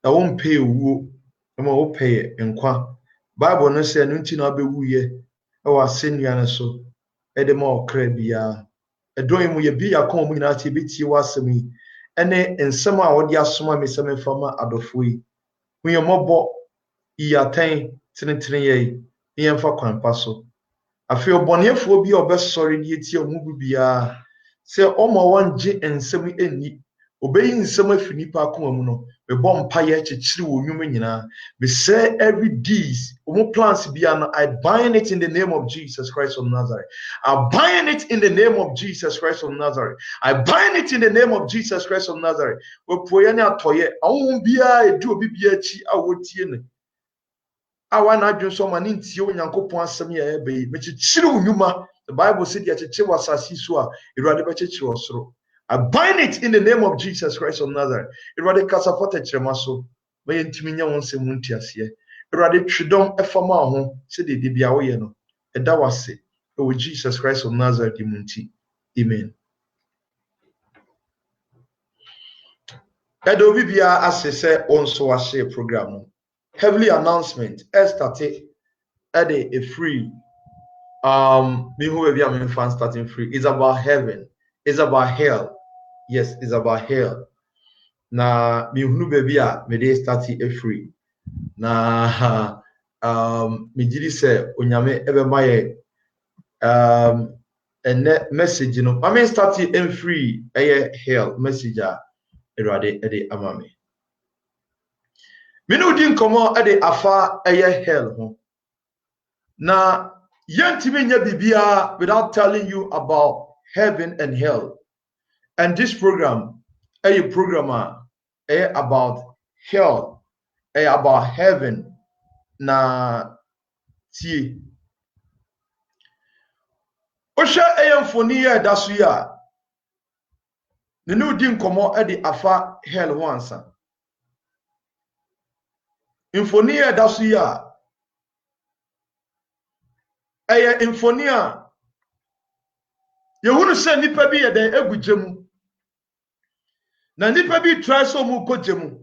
I won't pay woo. I'm all pay and qua. Bible no say nti na obewu ye. E wa senua ne so. E de ma okra bia. E don mu ye bi yakon mu nyina tie betie wasem yi. Ene ensem a wode asoma me sem fama adofo yi. Hu ye mobo iyaten tinitini ye. Yen fa kwanpa so. Afi obonefo bi obesori die tie omu bia. Se omo wanje ensem eni. Obeyi nsem afi nipa akoma mu no. Me bom paye chichiri wo nwuma nyina. We say every deeds, plans I bind it in the name of Jesus Christ of Nazareth. I bind it in the name of Jesus Christ of Nazareth. I bind it in the name of Jesus Christ of Nazareth. We pray any atoye. Awon bia edu obi bia chi awotie ne. Awa na adwon so mani ntie onyankopon asem ya ebe. Me chichiri wo nwuma. The Bible said ya chichiri wasasi so a Erade be chichiri osoro. I bind it in the name of Jesus Christ of Nazareth. Erade kasapota chiremaso. May intiminya wonse muntiasie. Erade twidom efama ho se de bia wo ye no. Eda wase. O Jesus Christ of Nazareth munti. Amen. Edo bibia asese onso wa share program. Heavenly announcement. Estate a free. Me who be am fan starting free. It's about heaven. It's about hell. Yes, it's about hell. Na mi hunu baby a me dey start a free. Na me gidi say onyame ebe maye ene message no. I mean start in free hell message a erade ede amame. Me no din komo ede afa hell ho. Na yentimi nya bibia without telling you about heaven and hell. And this program programmer about hell, about heaven na tie. Osha eyamfoni ya dasu ya. Ne no di nkomo edi afa hell ho ansa. Infoni ya dasu ya. Infoni a yehunu se nipa bi ye den egugemu. Na nipa bi try so mu kogemu.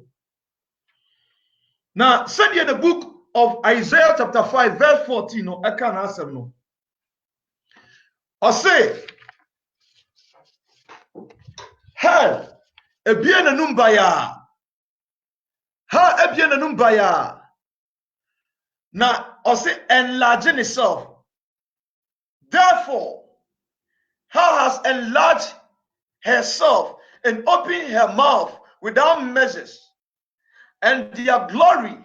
Now, said here the book of Isaiah chapter 5 verse 14 no I can answer no. I say hell ebien enum baya. Ha ebien enum baya. Now, I say enlarging itself. Therefore, hell has enlarged herself and opened her mouth without measures, and their glory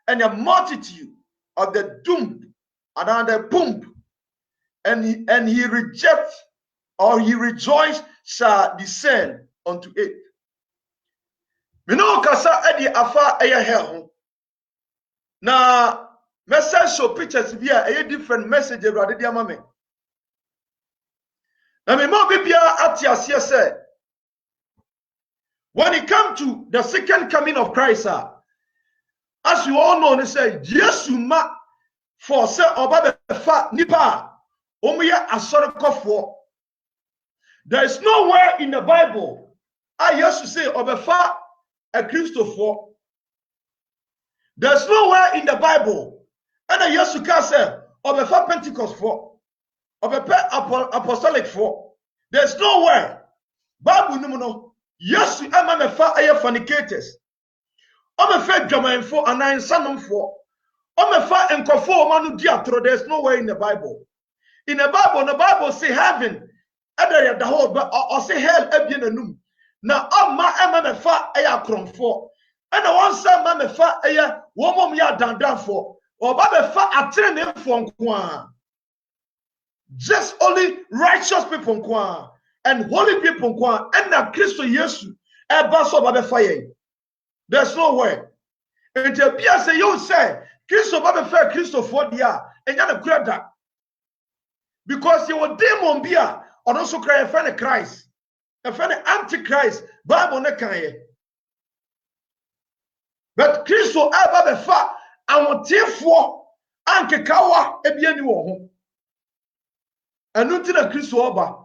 and the multitude of the doomed and the boom, and he reject or he rejoice shall descend unto it. Me no kasa edi afa hell. Na message show pictures bi a different message Awurade di amame. Na me mo bibia atiasie say when it comes to the second coming of Christ, as you all know, they say, Jesus ma for say oba fa nipa omuye asorokofo. There is nowhere in the Bible I used to say oba fa a Christopher. There's nowhere in the Bible and I used to say oba fa Pentecost for oba apostolic for. There's nowhere Bible no. Yes, I'm a fa aye fornicators. I'm a fa dwamanfo and insanomfo. I'm a fa enkofo manu diatro. There's nowhere in the Bible. In the Bible say heaven, other the whole, but or say hell ebien enum. Now I'm a fa aye kromfo. And the one say I'm a fa aye womom ya dandan for. Or baba fa atrene for nkwa. Just only righteous people nkwa. And holy people nkwa and na Christo Yesu eba so ba fire. There's no way. And the Bia say you say Christo ba fire Christo for dia enya na kreda. Because you will demon bia or also cry a friend of Christ. A friend of Antichrist Bible na kan. But Christo eba be fa awotefo ankekawa ebia ni wo ho. Enu ti na Christo oba.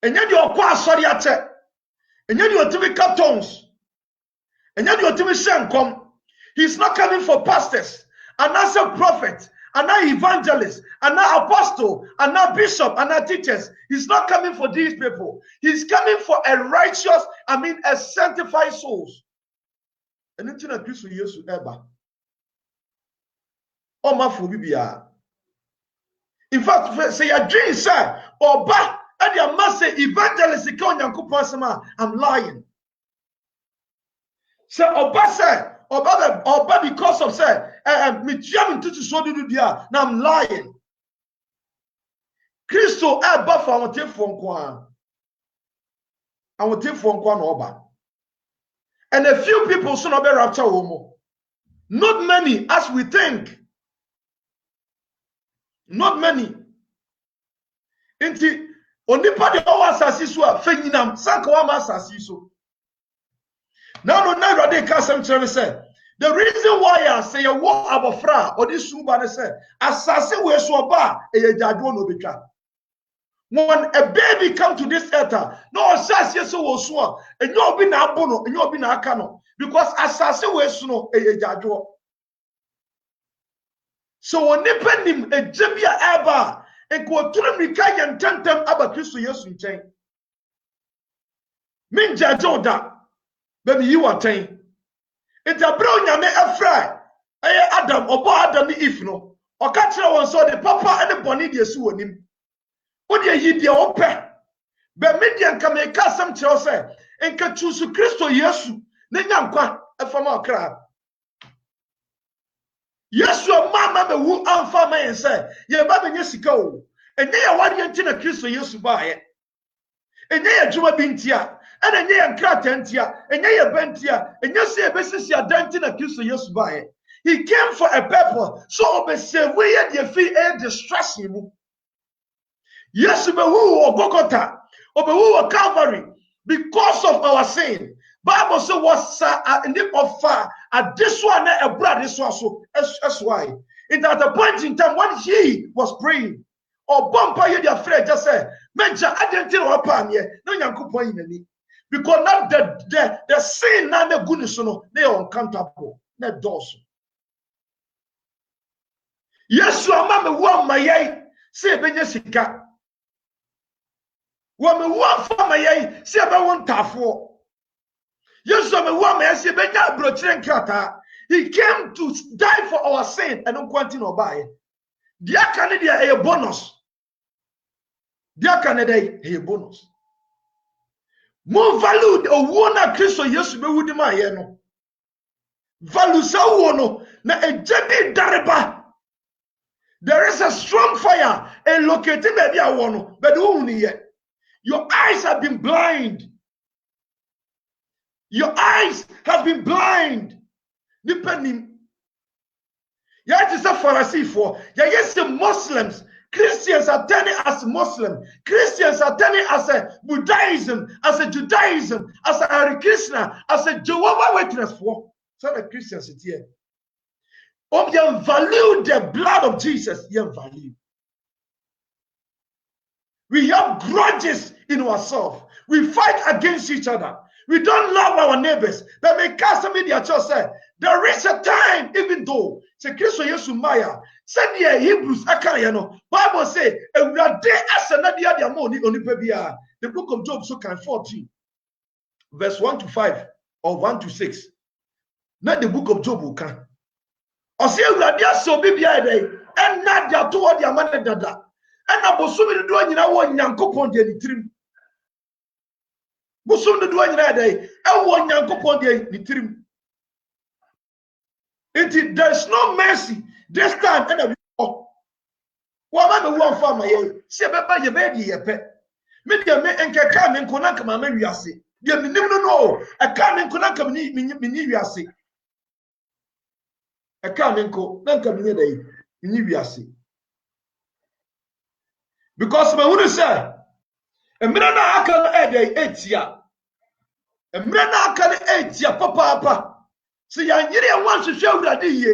And yet your qua sorry at and yet your typical tones. And then you come. He's not coming for pastors, another prophet, another evangelist, another apostle, another bishop, another teachers. He's not coming for these people. He's coming for a righteous, a sanctified souls. And it's not Christ Jesus ever. Oh, my phobia. In fact, say a dream, sir, or ba, and your master evangelist, I'm lying. Say, Oba, sir. Oba because of say me jam to so do dia na I'm lying. Christo eba for awotefo nko na oba. And a few people soon be rapture womo. Not many as we think. Not many. Inti onipa de o asasi so a fenyinam sanka wa ma asasi so. Now they can't say the reason why I say a war about fra or this suba say assassin we so ba e jadwo no betwa. When a baby come to this earth, no assassin so so and you be na abono and you be na aka no because assassin we so no e jadwo. So when nipanim e jebia eba en ko turu mika yententem aba Kristo Yesu nchen. Min jadwo da baby you are saying it's a brown yame afra Adam obo Adam if no o ka kire won so the papa and the boni de su wonim wo de yi de wo pe be median ka me ka sam kire say enka chusu Kristo Yesu ne nyankwa afama okra Yesu mama me wu amfa man say ye ba be nyesika o enye ya wade ntina Kristo Yesu ba ye enye ya djuma bintia and a near Kratentia, and near Bentia, and you see a basis na Kristo Yesu bae. He came for a purpose, so obese we had your feet and distress him. Yesu be who or Gogota, or be who or Calvary, because of our sin. Bible so was in the offer at this one a brother this one so that's why. It at a point in time when he was praying, or bumper you their friend just say, Menja, I didn't tell what palm here, no young point in it. Because not the sin and the goodness no they are uncountable. Not those. Yes, your mama won my yay, say Benyasika. Woman won for my yay, say about 1 tafo. Yes, your woman, say Benya Brotren Kata. He came to die for our sin and don't continue by. Dear Canada, a bonus. Dear Canada, a bonus. More valued a wona Kristo Yesu be wudi ma ye no value sa wo no na ejedi dareba. There is a strong fire located baby a wo no but who ni ye. Your eyes have been blind. Your eyes have been blind. Depending ya it is a Pharisee for ya yes the Muslims. Christians are turning as Muslim. Christians are turning as a Buddhism, as a Judaism, as a Hare Krishna, as a Jehovah Witness for. So the Christians is here. Oh, you value the blood of Jesus. You value. We have grudges in ourselves. We fight against each other. We don't love our neighbors. But may cast media church say there is a time, even though say Kristo Yesu Maya said the Hebrews akayano Bible say the book of Job so can 14 verse 1 to 5 or 1 to 6. Not the book of Job will can. Or say so bibia day and not their toward their man dada and abosumi do anyina wo nyankopon de nitrim busum do anyina day e wo nyankopon de nitrim. There's no mercy this time. And what am I one for my see about your baby? Ye pet. Media me and come in Konaka, my maybe I say. Dear me, no, I come in Konaka, me, I say. I come in Konaka, me, I say. Because my would say, a minute I can add 8 year. A minute I can 8 year, papa. So you want to show that ye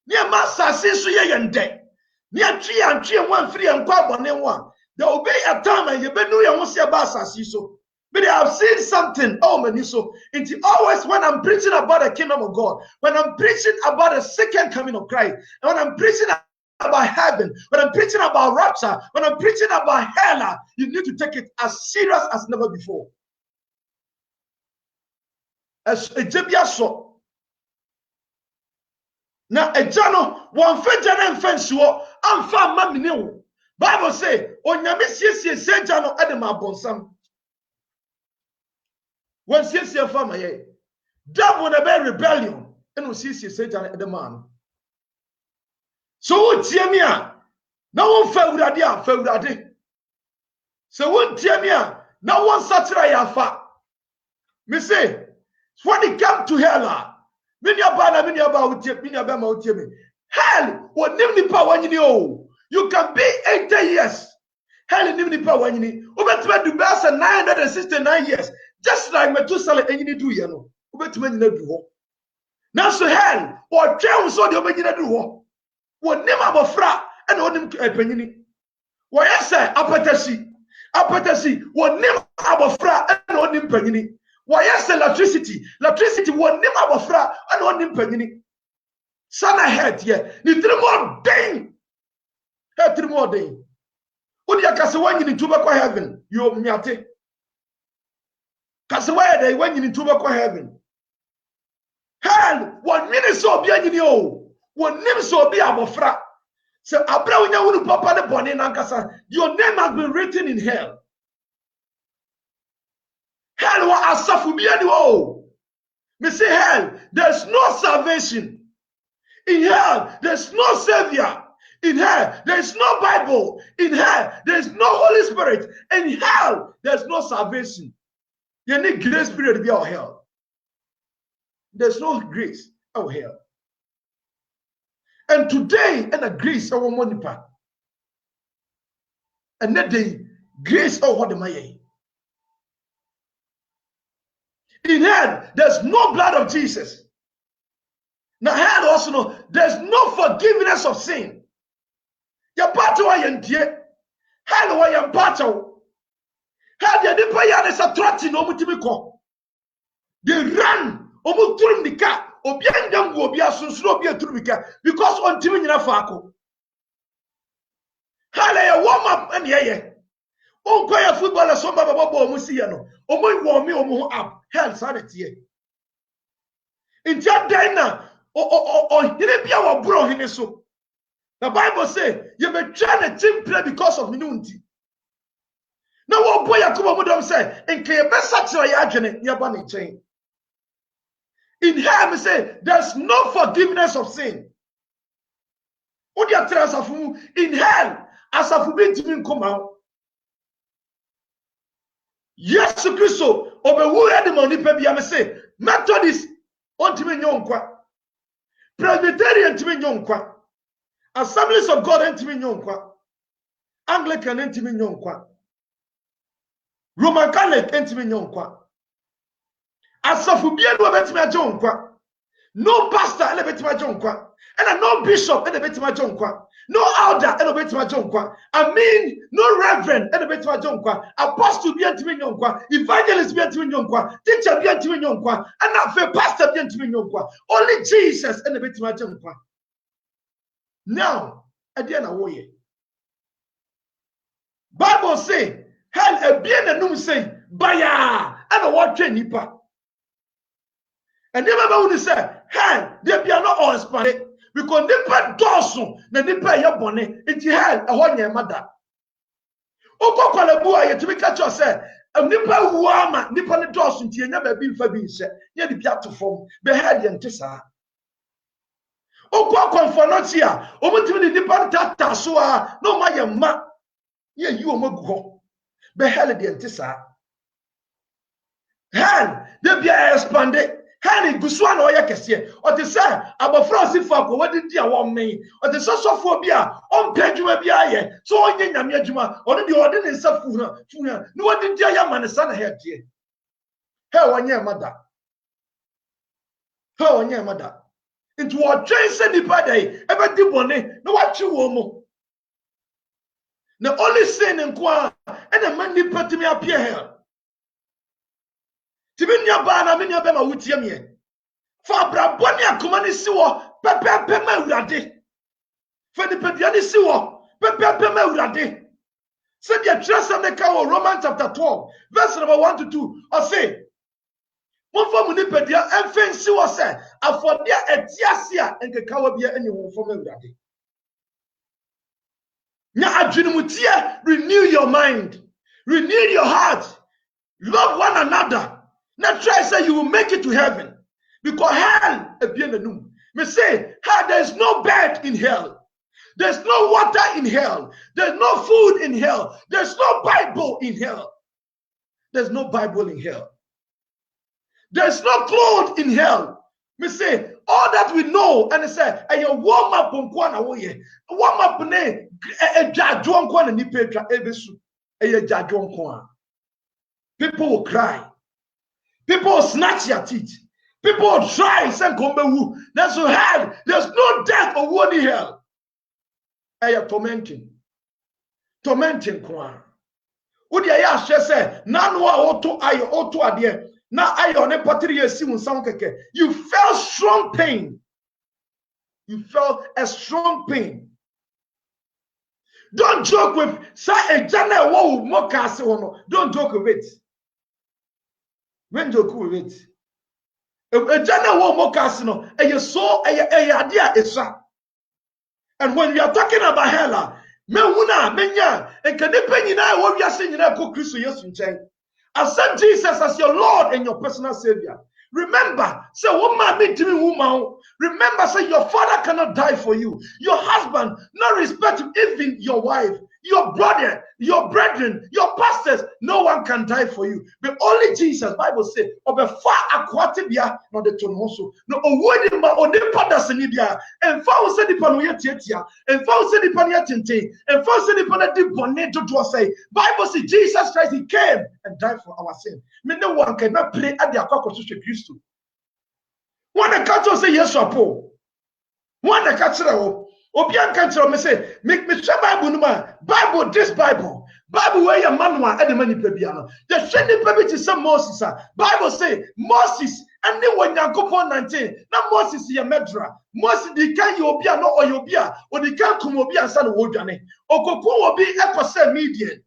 near Master says ye and day. Near tree and 1 free and quabon in one. There will be a time and you be no one see about so. But I have seen something. Oh, man, so it's always when I'm preaching about the kingdom of God, when I'm preaching about the second coming of Christ, and when I'm preaching about heaven, when I'm preaching about rapture, when I'm preaching about hell, you need to take it as serious as never before. As a jebia so. Now, a jano, one fetcher and fence you, I'm far mammy. Bible say, on your missus, say jano, Adama Bonsam. When sie fama ye devil na be rebellion and we see Satan at the man so tie me a na won fa urade a fa urade so won tie me a na won satira ya fa me say when it come to hell me nya ba utie me nya ba ma utie me hell wonim nipa wanyini o you can be 80 years hell nim nipa wanyini obetima do best 969 years. Just like Methuselah and you do, you know, about to make do. Now, so hell, or tell so the Omega do. What name of a fra and on him a penny. Why, I say, apathy, what name of a fra and on him penny. Why, I say, electricity, what name of a fra and on him penny. Son, I had here, the 3 more day. Had 3 more day. What you can say when you to heaven, you miate. Because where they went into heaven. Hell, 1 minute so be any o. 1 name so be our fra. So Abraham wouldn't papa the bonnet and your name has been written in hell. Hell was suffer be any o. Me say hell, there's no salvation. In hell, there's no savior. In hell, there's no Bible. In hell, there's no Holy Spirit. In hell, there's no salvation. You need grace period to be our hell. There's no grace our hell. And today, and a grace our money part. And that day, grace our what am I? In hell, there's no blood of Jesus. Now, hell also know there's no forgiveness of sin. Your part of I hell why your part of how the Nipaya is attracting Omutimiko. They run Omuturumika, Obiandam will be a Susrobia Turmika, because on Timina Fako. Hallelujah, warm up and yeah. Oh, quite a footballer, some Babo Musiano. Oh, my warm me or up. Hell, sanity. In that diner, or Hinebia or bro Hineso. The Bible says, you may try a team play because of immunity. Now, what boy Yakuba would say, and can best saturate your bunny chain. In hell, we say, there's no forgiveness of sin. What you tell us in hell, as a forbidden come out. Yes, Christo, over who had the money, baby, I say, Methodist, on to me, yonkwa, Presbyterian to me, yonkwa, Assemblies of God, and to me, yonkwa, Anglican, and to me, yonkwa. Roman Catholic entimi nyonkwa. Asafu bia no betima jonkwa. No pastor ele betima jonkwa. And no bishop ele betima jonkwa. No elder ele betima jonkwa. I mean no reverend ele betima jonkwa. Apostle bia entimi nyonkwa. Evangelist bia entimi nyonkwa. Teacher bia entimi nyonkwa. And afa pastor bia entimi nyonkwa. Only Jesus ele betima jonkwa. Now, ade na wo ye. Bible say hell a bien and num say baya and a water nipa. And never would say hell they be not all Spanish because nipa dosu na nipa ya bone it's hell a one year mother. Oko kwalebu aye to be catch us say nipa wuama nipa ne dosu ntie nya ba bi mfa bi nse ye de bia to form be hell ye ntesa. Oko konfonotia omutimi nipa tata so a no ma ye ma ye you omagu. Be hell the antisa. Hell, they be expanded. Hell, Guswan or Yakesia, or the say, about Francis Falco, what did you want me? Or the sophobia, on Pedro Bia, so on Yamajuma, or the ordinance of Funa, no one did Yaman, son head here. Hell on your mother. Hell on your mother. Into what trace any day, ever did one, no what you want. The only sin in Kwa and a man put me up here. Timinya bana minya bema wutie me. Fa braboni akoma ni si wo pepepe ma urade. Fa ni pedua ni si wo pepepe ma urade. Say the trust the cow Romans chapter 12, verse number 1 to 2. Or say, one for Munipedia and fancy was said, and for their etiasia and the cowabia anyone from everybody. Now, renew your mind, renew your heart, love one another. Now, try to say you will make it to heaven because hell is being the new. Me say, there is no bed in hell. There's no water in hell. There's no food in hell. There's no Bible in hell. There's no Bible in hell. There's no clothes in hell. Me say, all that we know, and I say, you warm up on Kwana Woye, warm up on a Jajuan Kwana Nipetra Ebesu, a Jajuan Kwana. People will cry. People will snatch your teeth. People will try and say, there's no hell. There's no death or war in hell. Tormenting kwa odi ya hye se na no a oto ade na ayo ne potri esi unsan keke. You felt strong pain. You felt a strong pain. Don't joke with say a jana wo mokase wono. Don't joke with it. When joke with it. A jana wo mokase no e so e ade a esa. And when we are talking about hell, accept Jesus as your Lord and your personal Savior. Remember, say remember, say your father cannot die for you. Your husband, not respect even your wife, your brother, your brethren, your pastors. No one can die for you. But only Jesus. Bible says, "Obe far akwatibia no de tonhoso no owodi ma ode padas ni dia emfa wo se dipa no yetiatia emfa wo se dipa no yetenten emfa wo se dipa no di bone dodo say." Bible says Jesus Christ, he came and died for our sin. Me no one cannot pray at the akwakoso Christ. One the catch say yes apo. One the catch Obian can't me say, make me share Bible no man. Bible, this Bible where your manual and the money pebiano. The sending baby to some Moses. Bible say Moses and then when you go for 19. Now Moses is a medra. Moses the can you obia no or you bia or the can come obia and son wodane. Or cocoon will be a median.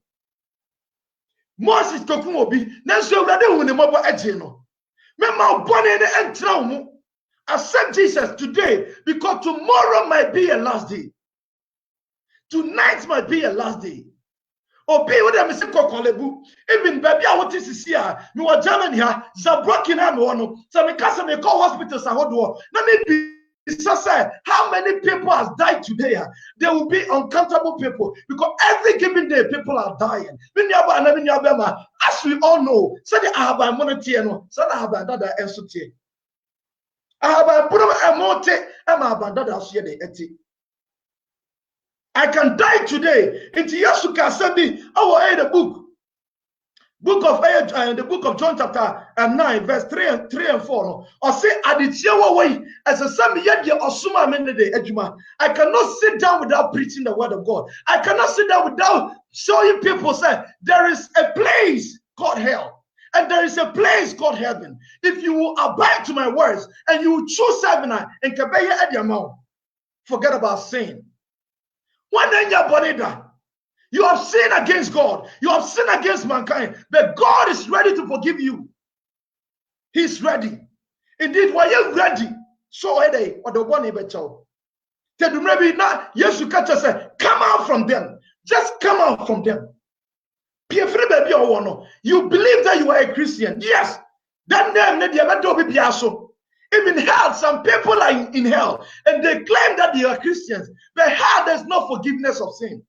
Moses cocoon will be now so rather when the mobile edgeno. Remember bonnet and trauma. Accept Jesus today because tomorrow might be a last day. Tonight might be a last day. Obey what I'm saying. Even baby, I want to see her. Me was Germany here. Zabrokin and one. So me cast me call hospitals. I hold on. Now maybe say how many people has died today? There will be uncountable people because every given day people are dying. As we all know, say I have a monetary no. Say I have another entity. I can die today. Into Yasuka said me, I will read the book of John chapter 9, verse 3 and 4. Or say way as a sami yet or suma mende ejuma. I cannot sit down without preaching the word of God. I cannot sit down without showing people say there is a place called hell. And there is a place called heaven. If you will abide to my words and you will choose heaven and kabeye at your mouth, forget about sin. When in your body, you have sinned against God, you have sinned against mankind, but God is ready to forgive you. He's ready. Indeed, while you're ready, so are they or the one in the child. Tell them maybe not. Yes, you can't just say, come out from them. Just come out from them. You believe that you are a Christian. Yes. That name, even hell, some people are in hell and they claim that they are Christians. But hell, there's no forgiveness of sin.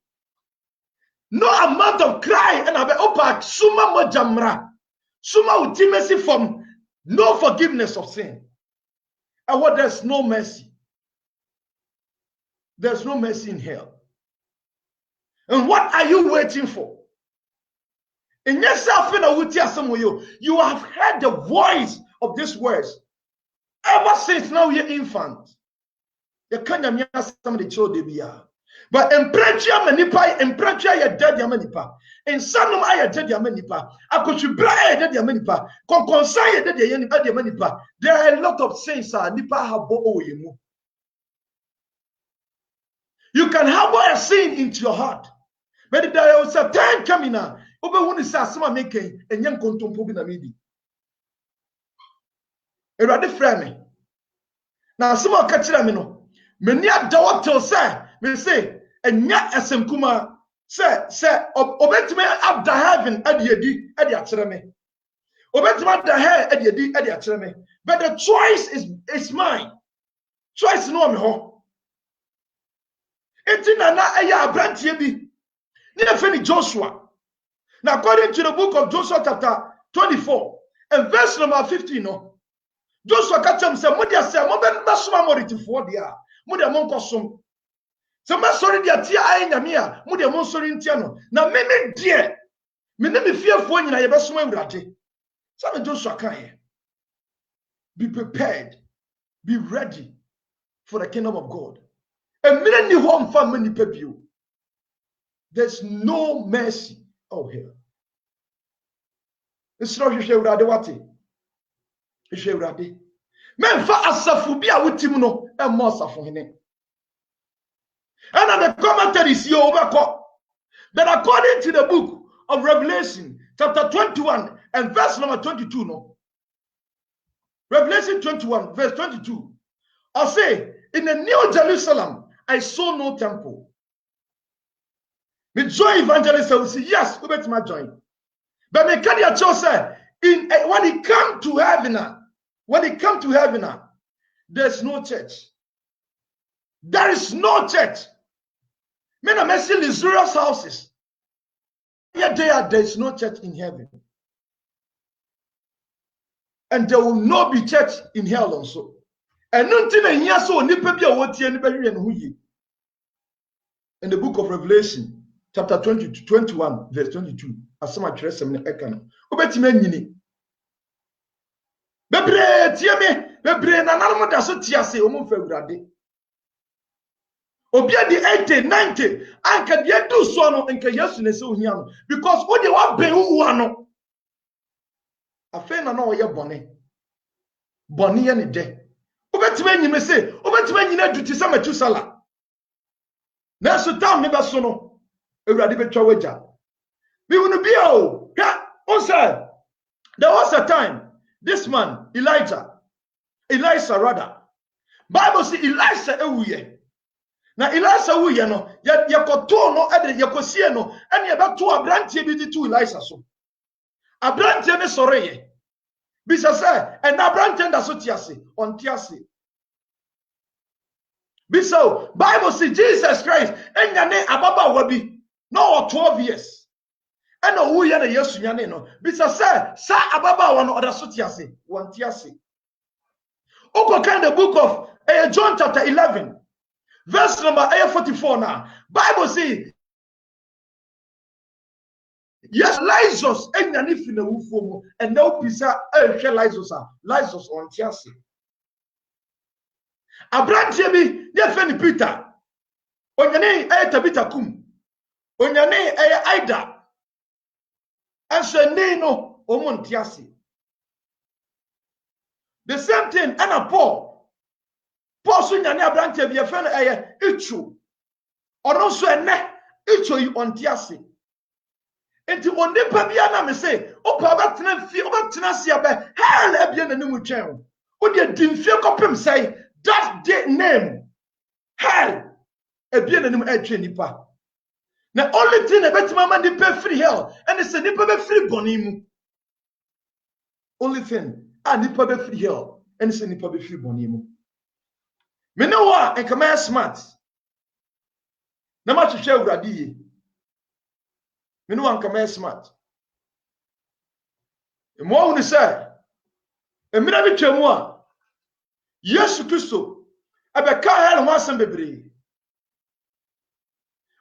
No amount of cry and opak suma mojamra. Suma ultimacy from no forgiveness of sin. And what there's no mercy. There's no mercy in hell. And what are you waiting for? In yourself, you have heard the voice of these words ever since now you're infant. You can't some of the children. But impretia manipa, impretia ya dead ya manipa. In sanum aya dead ya manipa. Akochubra ya dead ya manipa. Konkonsa ya dead ya manipa. There are a lot of things nipa habo oyemu. You can harbor a sin into your heart. But there was a time coming now. Obe wuni sa asema making and young kontompo bi na mebi. Erade frame. Na asema okachira me no. Meni adawo till say, me say enya esemkuma say obetime abda heaven adi akyere me. Obetime abda hell adi akyere me. But the choice is mine. Choice no me ho. Enti na eya abrantie bi. Ni afeni Joshua. Now according to the book of Joshua chapter 24 and verse number 15 no. Joshua catch him say modia say mo be soma moritifo dia. Modia mo nkosom. So ma sorry dia tia aye nyame a modia mo sorry ntia no. Na me die. Me ne me fiefo nyina ye be soma awurade. So me Joshua kan here. Be prepared. Be ready for the kingdom of God. And me ni home family pebio. There's no mercy out here. It's not you urade wate. You urade. Men fa asafu bi a wutim no e mo asafu hene. And the commentary is here overcome. But according to the book of Revelation, chapter 21 and verse number 22, no. Revelation 21, verse 22. I say, in the New Jerusalem, I saw no temple. The joy evangelist will say, yes, we bet my join. But me can you say, when it come to heaven, there's no church. There is no church. Men are messing Israel's houses. Yet there is no church in heaven. And there will not be church in hell also. And nothing in here so in the book of Revelation, chapter 21, verse 22. Asama trust me ekano. Obetime nyini. Bebre tie me, bebre na nanmo da so tie ase o mo fa urade. Obi adi 80, 90, anka de do so no enka Yesu ne se ohia no because o de wa ben wu ano. Afen na o ye bone. Bone ye ne de. Obetime nyime se, obetime nyina duti se Metusala. Na so tam me be so no. Urade betwa waja. We will be there was a time this man Elisha rather Bible say Elisha ewuye na Elisha wuye no yakoto no ade yakosie no ene yebeto abrantie bi di to Elisha so abrantie ne soreye bisa say and abrantie da so tiase on tiase bisa Bible say Jesus Christ enya ne ababa wa bi no 12 years. And who ya na Yesu nyane no bisa sa ababa wa no oda so tiase won tiase. Oko kind the book of John chapter 11 verse number 44 now. Bible say yes Lazarus enya ni fi na wufo mu and now bisa hwe Lazarus on tiase. Abrantie bi ne fe ni Peter onyane Tabitha kum onyane Aida and so no omontiasi. The same thing and Paul sunyane abrantie bi efe no ichu ono so ene ichu yi ontiasi. Enti onipa bia na me say opa betena fie obetena sia be hell ebia nanim twen o de dimfie kopem say that day name hell ebia nanim atwe nipa. The only thing about mama di pay free hell and it's a nipa be free bonimu. Only thing nipa be free hell and it's a nipa be free bonimu. Me know what and come smart. Na ma hwehwe awurade ye. Me know one come smart. E mo hu say e mira bi twemu a Yesu Kristo abeka hell ho asem bebre.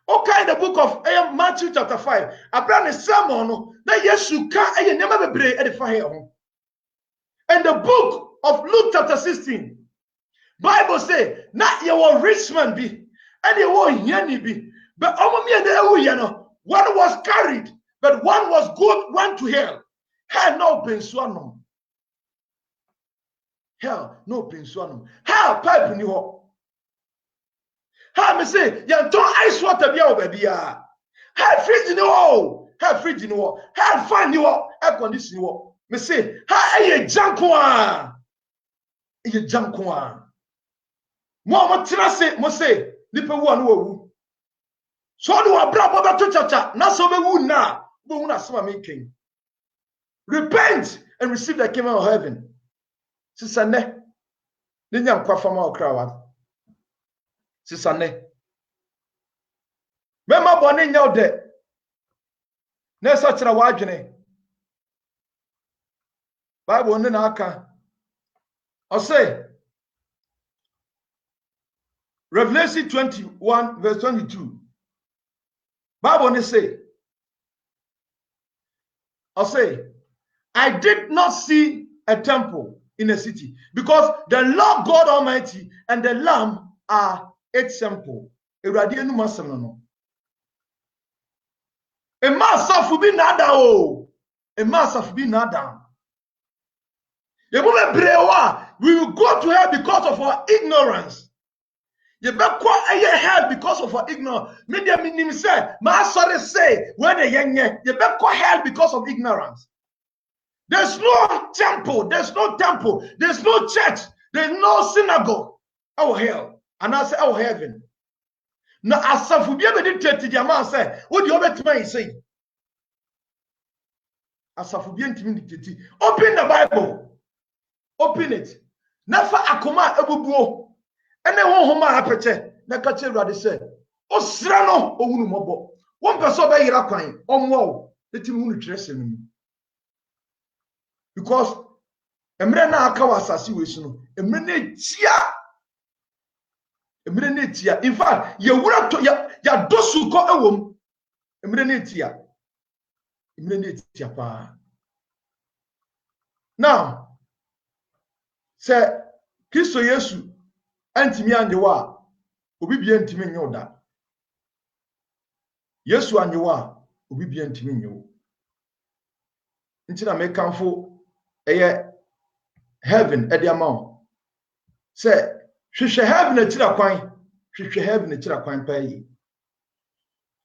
Okay, the book of Matthew chapter 5. Abraham is sermon no na Yesu ka nyama bebre edifa here ho. And the book of Luke chapter 16. Bible say na ye were rich man be And they were here be. But one was carried, but one was good, went to hell. Hell no pensuanum. Hell no pensuanum. Hell pipe in you. Hell me say, you don't ice water be over baby. Hell fridge in you. Hell fridge in you. Hell fan you. Air condition you. Me say, hell a jankwa. A jankwa. Mo trase mo say, nipe one wo. So do abra baba to chacha. Na so be wu na. Bo wu na sama making. Repent and receive the kingdom of heaven. Sisane. Ninya kwa fama okra wa. Sisane. Mema bone nya ode. Na so kira wa adwene. Bible ne na aka. I say Revelation 21 verse 22. Bible ne say, I say, I did not see a temple in a city because the Lord God Almighty and the Lamb are its temple. A mass of be nada oh, a mass of be nada. We will go to hell because of our ignorance. You better call hell because of our ignorance. Media minim say, ma sorry say, when a young you better call hell because of ignorance. There's no temple, there's no church, there's no synagogue. Our hell. And I say our heaven. Now as if we be meditated, the man say, what do you bet me say? As if we be intimidated. Open the Bible. Open it. Never akoma ebubuo. Ene won homa apete. Na ka che Awurade say, "O sra no ohunu mobo. Won person be yira kwan. Omwo. Eti mu nu twere no." Because emre na aka wasase wesu no, emre na tia. In fact, ye wura to ya dosu ko ewom. Emre na tia pa. Now, say Kristo Yesu antimi anyewa obi bia ntimi nyoda. Yesu anyewa obi bia ntimi nyewo. Ntina me kanfo eye heaven e dia ma. Say hwehwe heaven atira kwan, hwehwe heaven atira kwan pa yi.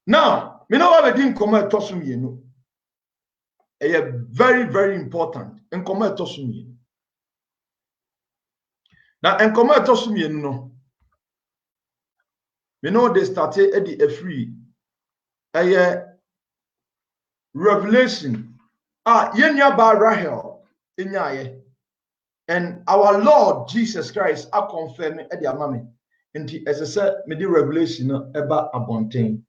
Now, me no wa be din koma etosum ye no. Eye very very important. Nkoma etosum ye. Now, and come out to me, no. We know they started at the free a revelation. Yenya ba Rahel inyaye. And our Lord Jesus Christ are confirming at the amami. And as I said, me the revelation about abontain.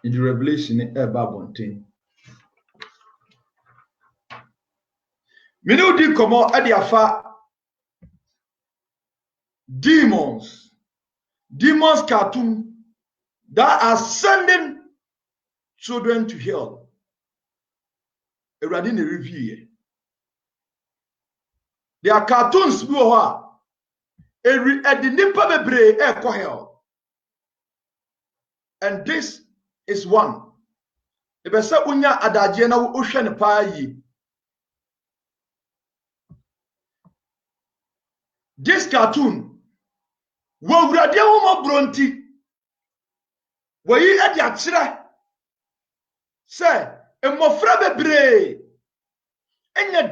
The revelation about abontain. Me know di komo at the afa. Demons cartoon that are sending children to hell. Already in the review. There are cartoons who are at the nipa bebre echo hell. And this is one. Ebesa unya adaje na wo hwe ne pa yi. This cartoon wo wurade ho mo bronti wo yi ade akire say emofra bebre enya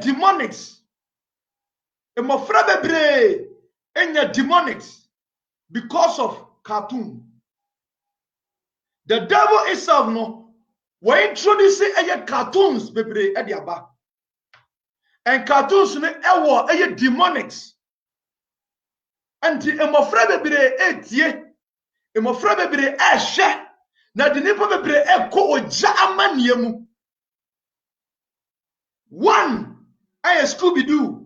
demonics because of cartoon. The devil itself no wo introduce cartoons bebre ade aba, and cartoons no ewo demonics. Anti emofra bebre etie emofra bebre ehwe na de nipa bebre ekọ oja amanie mu. One I Scooby Doo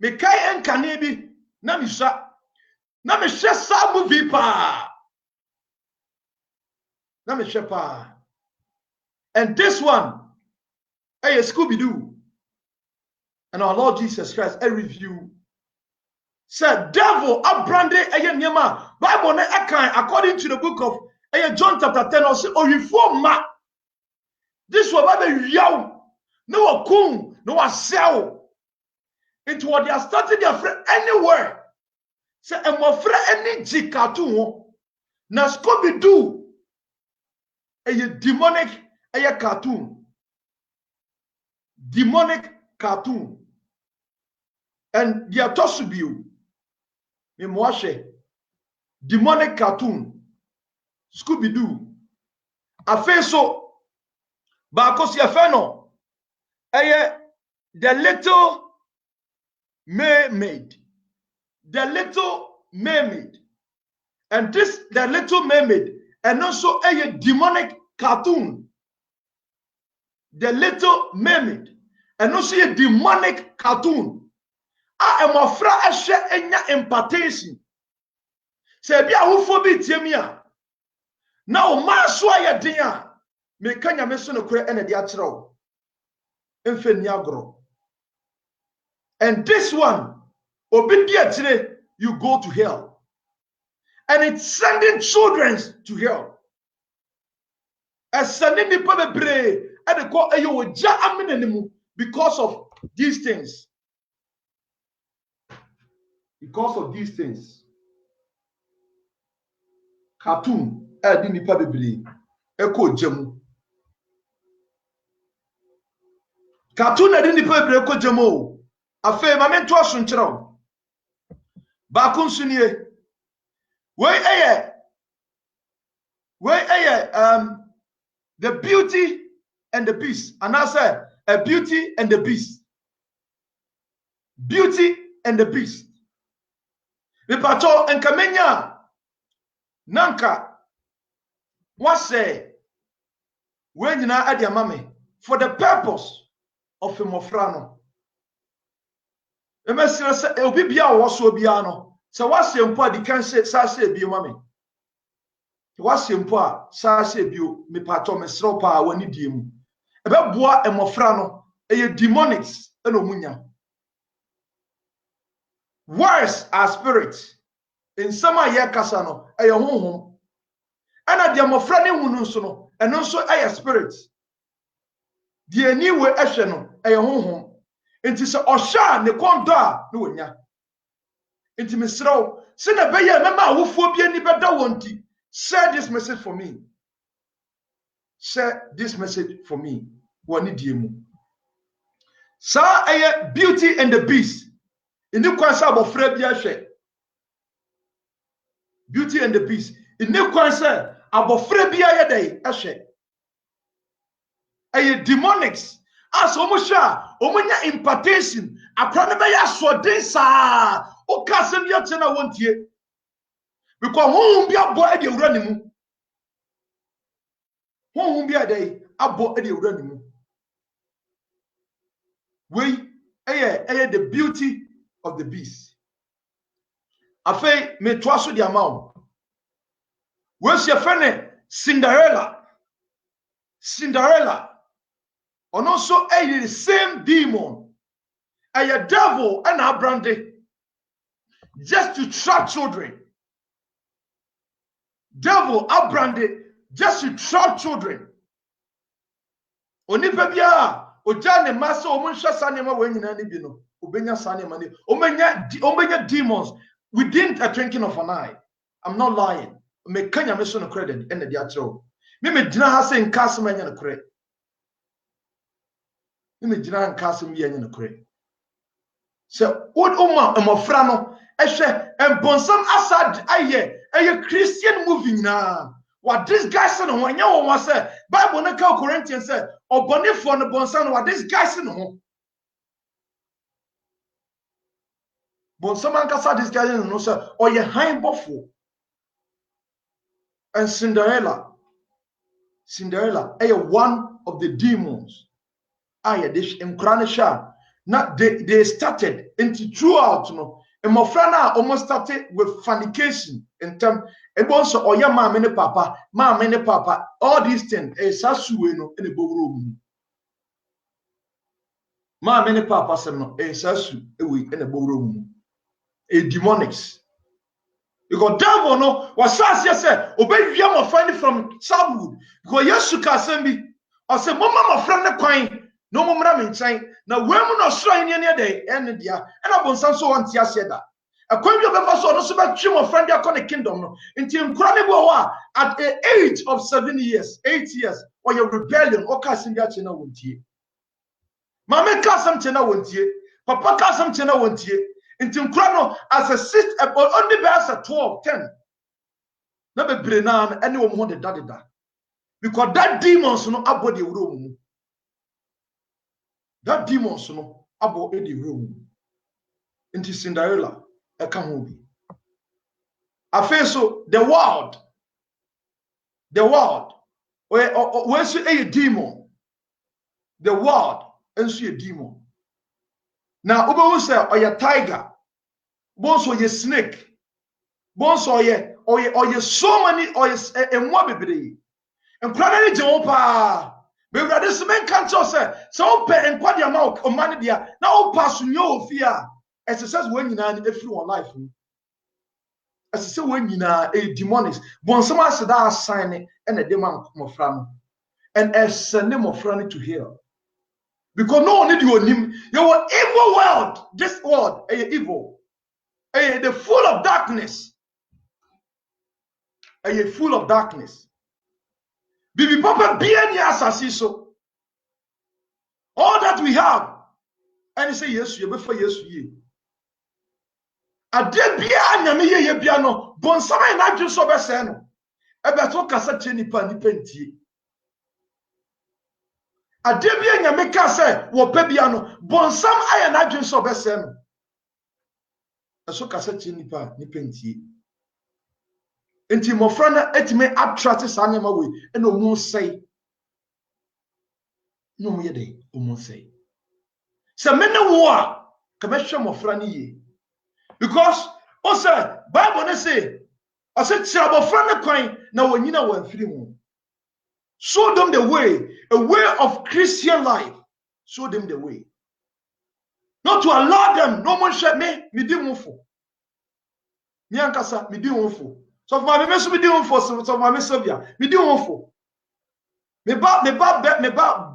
me kai enkane bi na me hwe sa movie pa na me hwe pa. And this one I Scooby Doo, and our Lord Jesus Christ I review Said devil abrande eye niema Bible na ekan according to the book of John chapter 10 or say oyifo ma this was Bible yaw no kum no sell into what they are starting their friend anywhere say emofra any jikatu ho na Scooby Doo a demonic cartoon and they are tosubiu me moashe demonic cartoon Scooby Doo afa so ba kosi afa no the little mermaid and this the little mermaid and also a demonic cartoon the little mermaid and also a demonic cartoon I am afraid I share any impartation say bia wo fo bi tie mi a na o ma so aye den a me kanya me so no kure ene de a kire wo emfe ni agro and this one obi dia kire you go to hell and it's sending children to hell as sending the people bebre and they call ayo ja amenemu because of these things cartoon di nipa bebre eko jemu cartoon di nipa bebre eko jemu afa ma mento aso nkyerɛw ba kun sunie we the Beauty and the Beast and I say a Beauty and the Beast me pato enkamenya nanka wase we nyina ade amame for the purpose of emofrano emesira se obi bia wo so bia no se wase mpo adi kan se sa se bi mame wase mpo a sa se bio me pato mesro pa wani die mu ebeboa emofrano eye demonics eno munya words are spirits in some aye kasa no eye honhom ana de emofra ne hunu nso no eno nso eye spirits de aniwe ehwe no eye honhom enti se osha ne kondo a ne wonya enti mesrew se na beye mema awofo bi ani beda wonti share this message for me woni die mu sa eye Beauty and the Beast in the kwansa abofra bi ahwe Beauty and the Beast in the kwansa abofra bi ayedai ahwe eye demonics as omusha omunya impartation aprana be ya so den sa o kasem ya tena wontie because honhum bi abo ade ewura ne mu honhum bi adai abo ade ewura ne mu we the Beauty of the Beast afei me toaso di amount we se fene Cinderella and also the same demon a devil and a brandy just to trap children onipa bia oja ne masa omunhwa sanema wanyina ne bi no obenya sanema ne omenya demons within a twinkling of an eye. I'm not lying. Me kanya me so no credit and the atro me gyina ha se nkasem anya no kre me gyina nkasem ye anya no kre so what emofra no ehwe embonsam asad aye Christian movie na what this guy say no wanya wo say Bible na ka Corinthians say obonefo no bonsam what this guy say no bonsam ankasa this guy no say oye han bofo. And Cinderella, one of the demons. They started into throughout, and Mofrana almost started with fornication in terms. And also, oh yeah, papa, all these things. Sasueno in the room. Papa said no. Sasu in the room. a demonics. Because devil no was say obey your friend from childhood. Because yes, you can send me. I say, Mama, my friend, the coin. No more in time. Now, when we not shrine any day, and dia, and I want some so on Tia said that. A coin of ever saw no super trim of friend, the kingdom. Until incredible at the age of 7 years, 8 years, or your rebellion, or casting that china won't ye. Mamma Cassam china won't ye. Papa Cassam china won't ye. Until Crano as a sit only bears at 12, 10. Never Brenan, anyone wanted that. Because that demons no about the room. That demons no about the room. Into Cinderella, a camobi. I feel so the world, where see a demon, the world, and see a demon. Now, Oba say, or your tiger, bones or your snake, bones or your so many, or your mobile. And probably Jopa, but this man can't say, so pay and quite the amount of money there. Now, pass no fear. As it says, when you know everyone life. As it says, when you know a demonic, but someone said that sign and a demon of friend, and as a name of friend to hear. Because no one need your name. Your evil world, this world, evil, the full of darkness, full of darkness. Bibi Papa bien so. All that we have, and he say yes, you before yes, you. A dear bia nyame ye bia no, bon sama na dwo so be se no. E be to kasa che nipa ntie. A dear bia nyame ka se wo pa bia no, bon sam aye na dwo so be se no. E so kasa che nipa ntie. Enti mo frana etime attract sa nyama we, e no mu sei. No mu ye dey, o mu sei. Se mena wo a, ka be hwe mo frana ye. Because also Bible say, I said, "Chabo friend coin na wanyina wan firi mu." Show them the way, a way of Christian life. Show them the way. Not to allow them. No one share me di mufo. Mi ankasa mi di mufo. So for my meso mi di mufo. So for my meso bia mi di mufo. Me ba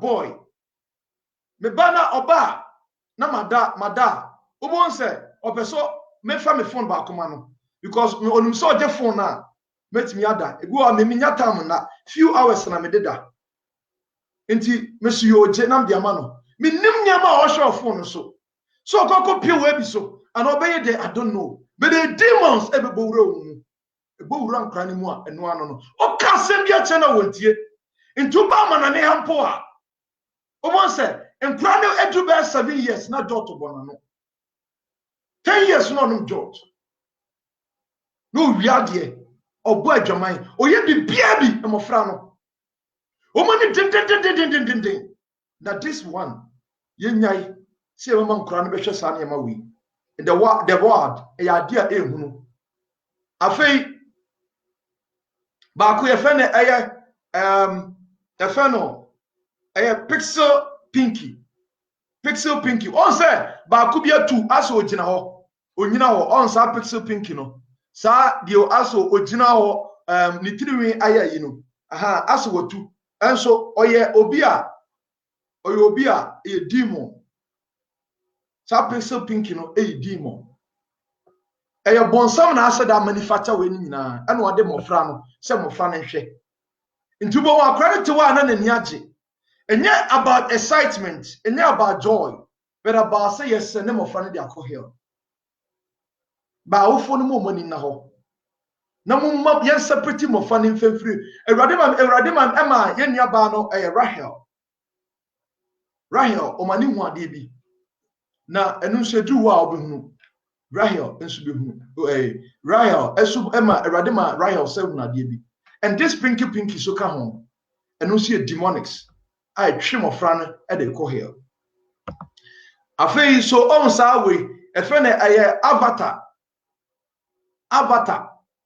boy. Me ba na oba na mada. Ubon say opeso me fa me phone ba akoma no because me onum so je phone na metimi ada egu a me nya time na few hours na me deda enti me su yo je nam dia ma no me nim nya ma o show phone so kokko pie we bi so and obey dey I don't know but the demons e be bowura mu e bowura nkra ni mu a eno ano no o ka sem bia che na wontie enti ba ma na ne hampo a o bon say nkra ne edu be 7 years na dot bono no 10 years no George. No wiade obo adwaman oye bibia bi emofra no. O mani din. That this one yenyai se e man kura no behwe sa na yema wi. The word e ya dia ehunu. Afei ba ko ye fe ne pixel pinky. On say ba ko bia 2 aso ogina ho. Onyina ho on sa pixel pinky no. Sa dio aso ogina ho ni tiriwi ayayi no. Aha aso watu. Enso oye obi a e demon. Sa pixel pinky no e demon. Eye bonsam na asa da manufacture we ni nyina. Ena ode mofra no se mofra no hwe. Ntubo wa credit wa na nani age. Enye about excitement, enye about joy, but about say yes ne mofra no de akohel. Ba wo fo no mo mani na ho. Na mo ma yen separate mofra no mfemfiri. Ewrade man ema ye nua ba no Rahel. Rahel o mani hu ade bi. Na enu nso du wa obehunu. Rahel enso behunu. Rahel esu ema ewrade ma Rahel se hu ade bi. And this pinky so ka ho. Enu nso demonics. I trim of fran at the cohel. Afei so on sa we e fe na avatar.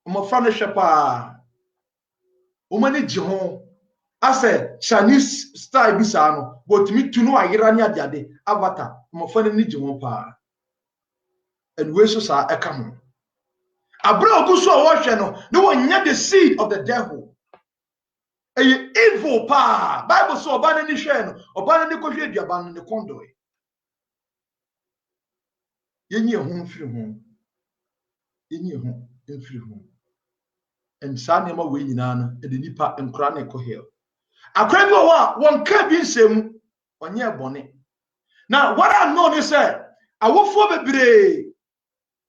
Mo fran shepa. O mani ji ho. Ase Chinese style bi sa no, but me tu no ayira ni ade avatar. Mo fran ni ji ho pa. and we so sa eka ho abra ogu so wo hwe no ne wonya the seed of the devil evil pa Bible so oba na ni hwe no oba na ni ko hwe aduaba no ne kondo yenye ho mfiri ho yenye ho mfiri ho and sa ne ma we nyina no e de nipa nkura na ekohel akwa bi wo won ka bi nsem onye bone. Now what I know is that I will for bebre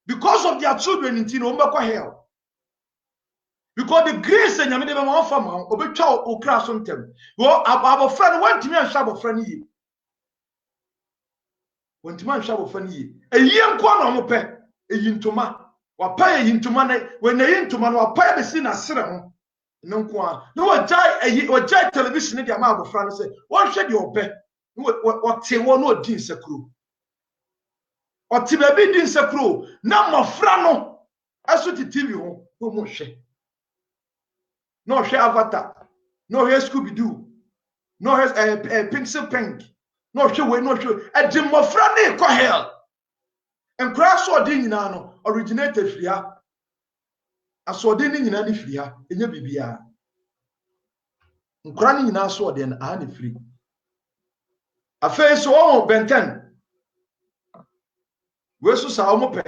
because of their children in Tino hell. Because the grace and Yamide Mama Fama obetwa okra sontem. Well, our friend went to me and shabo friend ye. Went to man shabo friend ye. A year kwa no pe e yintoma. Wa pa e yintoma na when e yintoma no pa be si na sere ho. No kwa. No wa jai television dey ma abo friend say, "What should you be?" What te wo no din sekro. What te be din sekro na mofra no aso ti TV ho no mo hwe. No hwe Avatar. No hwe Scooby Doo. No hwe Pencil Pink. No hwe we no hwe e di mofra na ko hell. En kra so din nyina no originated free ha. Aso din nyina ni free ha enya bibia. Nkra ni nyina so de na ni free. Afei so o benten we so sa o mo pe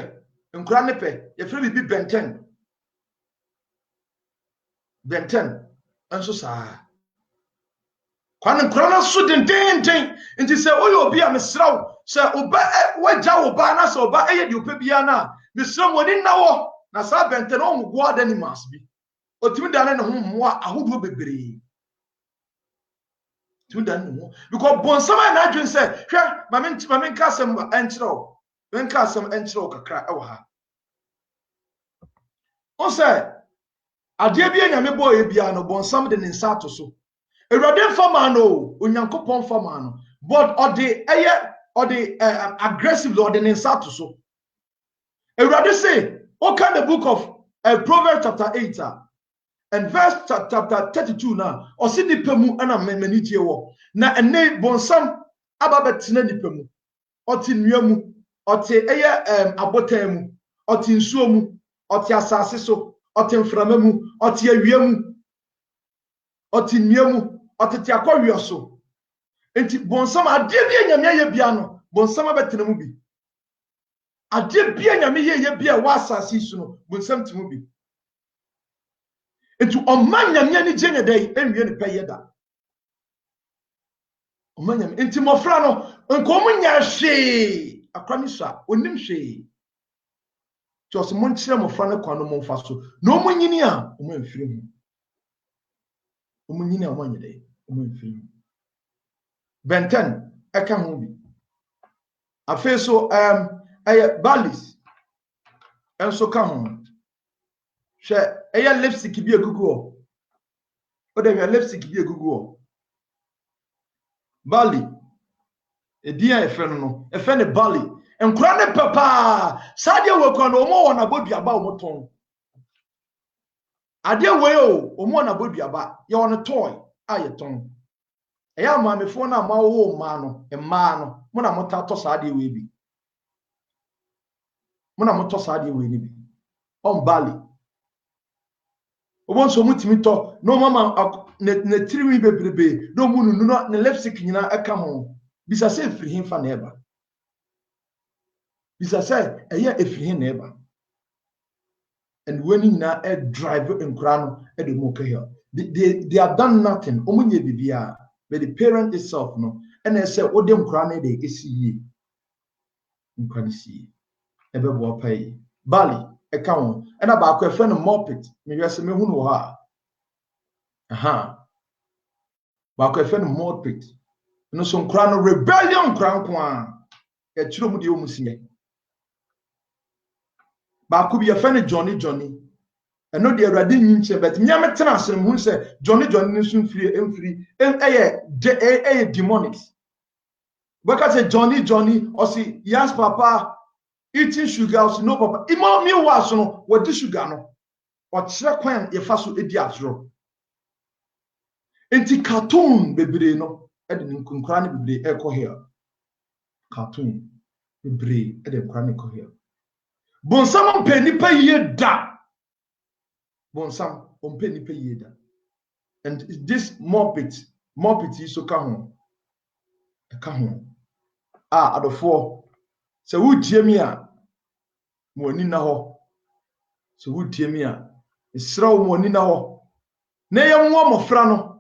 nkura ne pe ye fere bi benten enso sa kwan nkura na so den nti se oyo obi a mesraw se oba waja oba na se oba eye di opa bia na mesraw woni na wo na sa benten o mo go animals bi otimi dane ne ho mmoa ahodo bebree. Because bonsama na adwin say hwe mamen kasem enchiro wen kasem enchiro kakra e wo ha o say ade bia nyame boy bia no bonsam de nsa to so ewrade fama no onyankopon fama no but ode aggressive lord de nsa to so ewrade say o can the book of Proverbs chapter 8 and verse chapter 32 now or see the pemu and a meniti wo na ene bonsam ababetena nipa mu oti nwia mu oti abotan mu oti nsuo mu oti asase so oti mframa mu oti awia mu oti nwia mu oti tiakwa so enti bonsam ade bia nyame ye bia no bonsam abetena mu bi ade bia nyame ye bia wa asase so no bonsam ti mu bi enti omanya nyane gene dai enwie ne peye da omanya enti mofra no nko nya hwe akwani so onim hwe just mon kire mofra no kwano mo mfa so no monyini a o manfiri mu o monyini a o manya dai o manfiri mu benten aka ho bi afi so balis enso ka ho hwe lipstick bi egugu o de we lipstick bi egugu o Bali edia efe no efe ne Bali enkura ne papa sade we kwa no omo wona boduaba omo ton ade we o omo wona boduaba ye wona toy aye ton eya maamefo na ma wo ma no emma no mo na mota to sade we bi mo na moto sade we ni bi on Bali obon so mutimi to no mama ne tiriwi bebrebe no mu nunu no ne lipstick nyina aka ho bisa se efiri hin fa na eba bisa se eya efiri hin na eba and when nyina drive nkura no e de mo ka here they have done nothing omunye bibia but the parent itself no and I say odem nkura na de esiye nkura si ebe bo pai Bali eka ho e na ba akwa fe no mopit me yese me hu no ha aha ba akwa fe no mopit no so nkura no rebellion nkura nko a e chiro mu de o musie ba akwa bi ye fe no Johnny eno de awrade nyinche bet me ametena asem hu se Johnny ni so mfiri eye demonic because say Johnny or see yes papa eating sugar or no papa imo mi was no what sugar no or kire kwan ye fa so edi atro enti cartoon bebre no e de nkura ne bebre e ko here cartoon bebre e de nkura ne ko here Bonsam on penny pay ye da. Bonsam on penny pay ye da. And this Muppet is so come home. Ah, at the 4. So who Jamia Monina ho. So who Jamia is throw Monina ho. Ne yam warm of frano.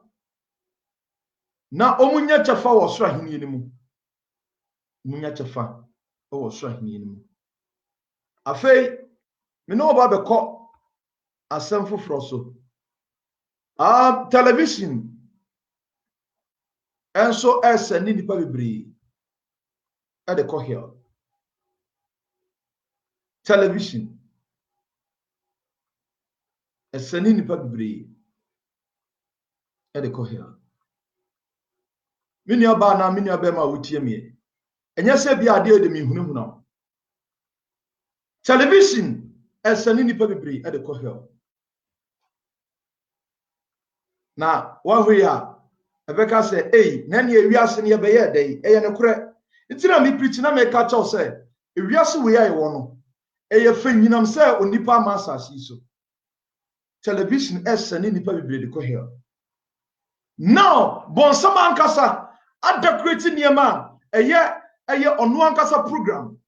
Na omunya chafa was rahing in munya chafa was rahing in afei me no ba be ko asem foforo so television enso esani nipa bebre e de ko here television esani nipa bebre e de ko here mini aba na mini aba ma wotie me enye se bia ade de me hunahuna television esani nipa bebre e de ko here na wahoya ebeka say na ne ewiase ne be ye dey eye ne kure itira me preach na me ka chaw say ewiase we aye wo no eye fa nyinam say onipa ma asase so television esani nipa bebre de ko here now bonsam ankasa adequate niema eye onu ankasa program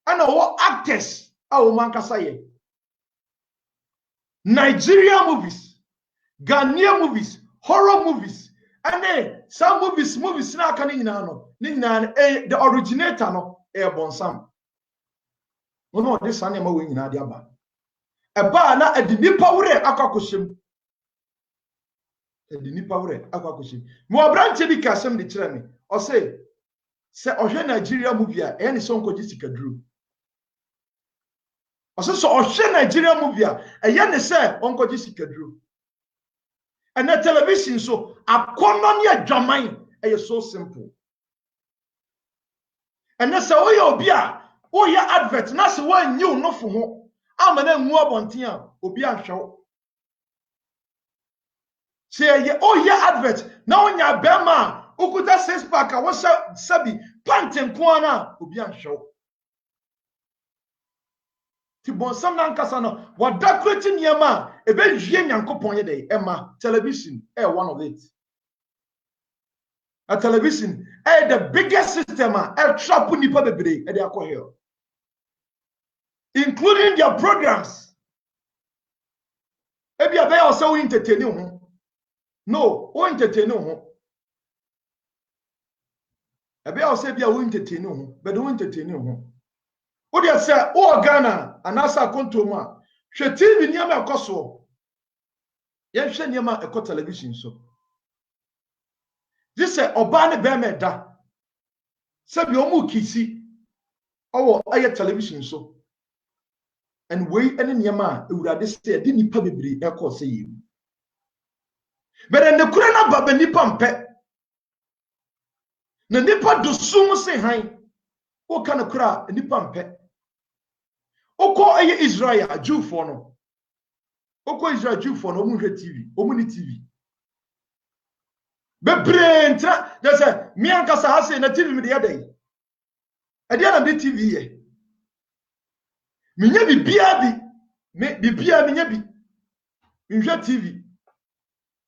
ana wo actors awo mankasa ye Nigeria movies, Ghanaian movies, horror movies, and some movies na aka ni nyina the originator no bonsam. No this one ma we nyina de aba. Eba na edi nipa wure akwakohyem. Edi nipa wure akwakohyem. Mo abranche bi kasem de kire me. O say ohwe Nigeria movie a ne so nkoji sikaduru. O say so ohwe Nigeria movie a ne say onkoji sikaduru. And the television so akono ne adwaman so simple. And that's how you be your advert na se wan you no fo ho amana nwu abonten a obi ahwew say ye advert na onya bema ukuta 6 pack a wo sabi panten ko na obi ahwew ti bonsam na nkasa no wa decorate niema ebe hwie nyankopon ye dey ema television one of it. A television the biggest system trap nipa bebre e dey here, including their programs. Ebi abe also entertain ho. No, o entertain ho. Ebi also be o entertain ho, but o entertain ho. O dey say o Ghana anasa kontoma, hwe TV niam ekoso. Ye hwe niam ekọ television so. This say oba ne be me da. Se bi omu kisi owo aye television so. And we any niam ewurade say di nipa bebre ekọ say yi. But en the kura na baba nipa mpe. Na nipa dosum se han. O kana kura nipa mpe. Oko aye Israel Jew for no. Oko Israel Jew for no omu hwe TV, omu ni TV. Bebre ntra they say me ankasa ha say na TV me de yadai. E de na be TV ye. Minya bibia bi. Me bibia minya bi. Nhwe TV.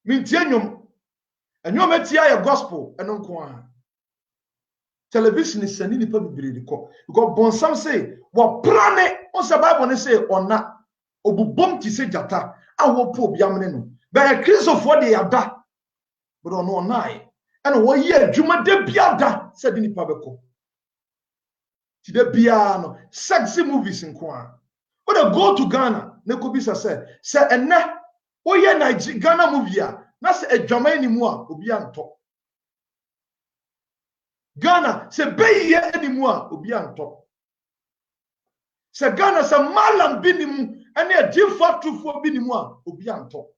Mintie nyom. Enyom etia ye gospel eno nko a. Television is sending nipa bibire de ko. Because bonsam say wo plane on say Bible ne say ona obubom ti say jata a wo po biamne no. But Christopher de yada. But on nai. And wo ye adwuma de biada said nipa beko. Ti de bia no sexy movies nko a. Wo de go to Ghana ne ko bisa say enne wo ye Nigeria Ghana movie a na say adwama ni mu a obi anto. Ghana se beye animu a obi anto. Se Ghana se malam binimu ene adifo trufo binimu a obi anto.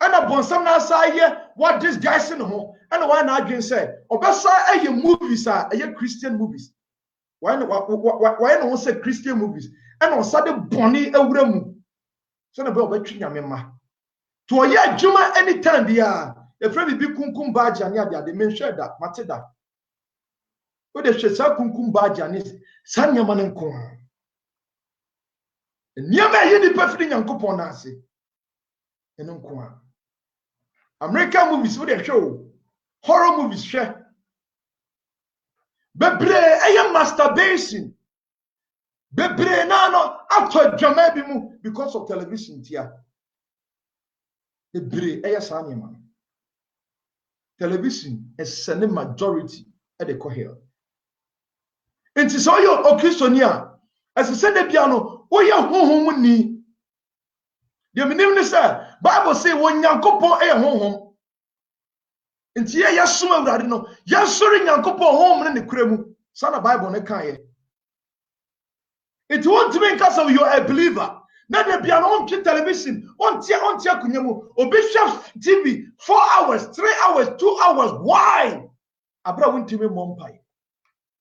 Ana bonsam na saye what this guys in ho and why na adwen say obesa eye movies a eye Christian movies. Why no say Christian movies and on sade boni ewura mu. So na be obetwi nyame ma. To oye adwuma anytime bia. A friend be kunkum badge and yada, they mentioned that, Matida. What the shesa kunkum bajanis, Sanyamanen Kwan. Never hear the perfect Yankupon Nasi. And Kwan. American movies, what they show, horror movies, share. Bebre, I am masturbation. Bebre, no, after Jamabimu because of television, tia. Bebre, I am television is sending majority at the cohere. And it's all your Okisonia. As I said, the piano, oh, yeah, home ni. The meaning say, Bible say, when Yankopo a home. And here, Yasuma Radino, Yasurin Yankopo home in the cremu. Son of Bible, ne kaye. It won't mean because of you are a believer. Now the piano on television, on tia kunyamu, Bishop TV, 4 hours, 3 hours, 2 hours. Why? Abra won't me mompai.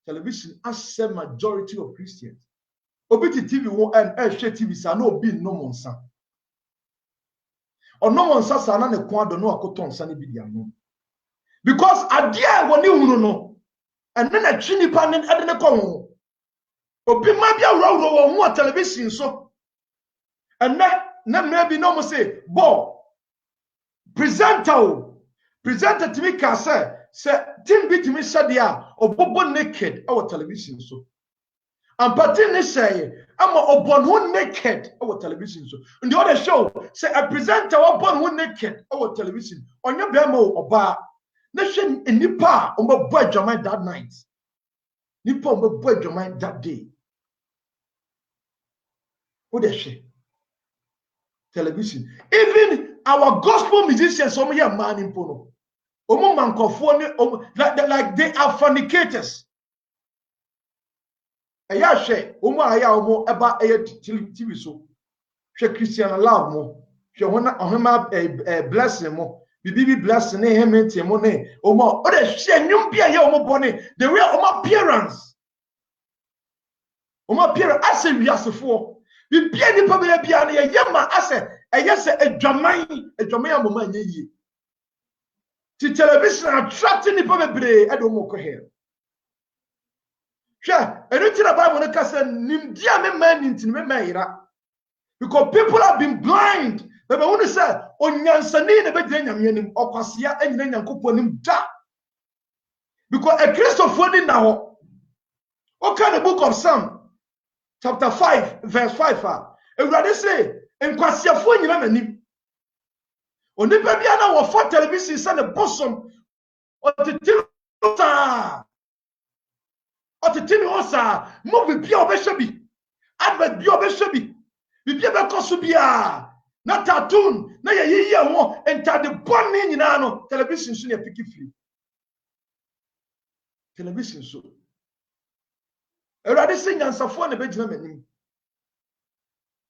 Television as a majority of Christians. Obiti TV won and share TV sa no be no monsa. Or no monsa sa na ne kwado no akoton sa ne bidia no. Because adia woni hunu no. And then a chini panen adene ko. Obi ma bia wro wo television so. And na maybe no mo say, "Bo presenter to me ka say team bit me shadia obobo naked our television so." And Patini say, I'm upon who naked our television. So in the other show, say a presenter upon who naked our television. On your bemo or bar nation in Nipa on my boy Jamai that night. Nipa on my boy Jamai that day. What is she? Television. Even our gospel musicians, some here man in Pono. Like they are fornicators. Aya she omo aya omo eba TV so she Christian love mo she wona ohema blessing mo bibi blessing e hementi mo ne omo o de she nyum bia ye omo bone the way omo appearance as a wiasefo bibia ni pa bia na ye yema as a adwaman amoma anya yi ti television attracting ni pa bebre e do mo ko here. Sure, anything about when I say nimdia me man into me mayra. Because people have been blind. They want to say, Onyansani ne be nyamyenim okwasia enyina nyankopon nim da. Because a Christopher ni na ho. Okay, the book of Psalm, chapter 5, verse 5. Everybody say, enkwasiafo nyina nanim. Onipa bia na wo for television say the bosom o tetiruta. Otitini osa mo bibia obehwebi advert bia obehwebi bibia be kosubia na tatun na ye ho enta de bonni nyina no television so na piki free television so erade se nyansafo na begina manim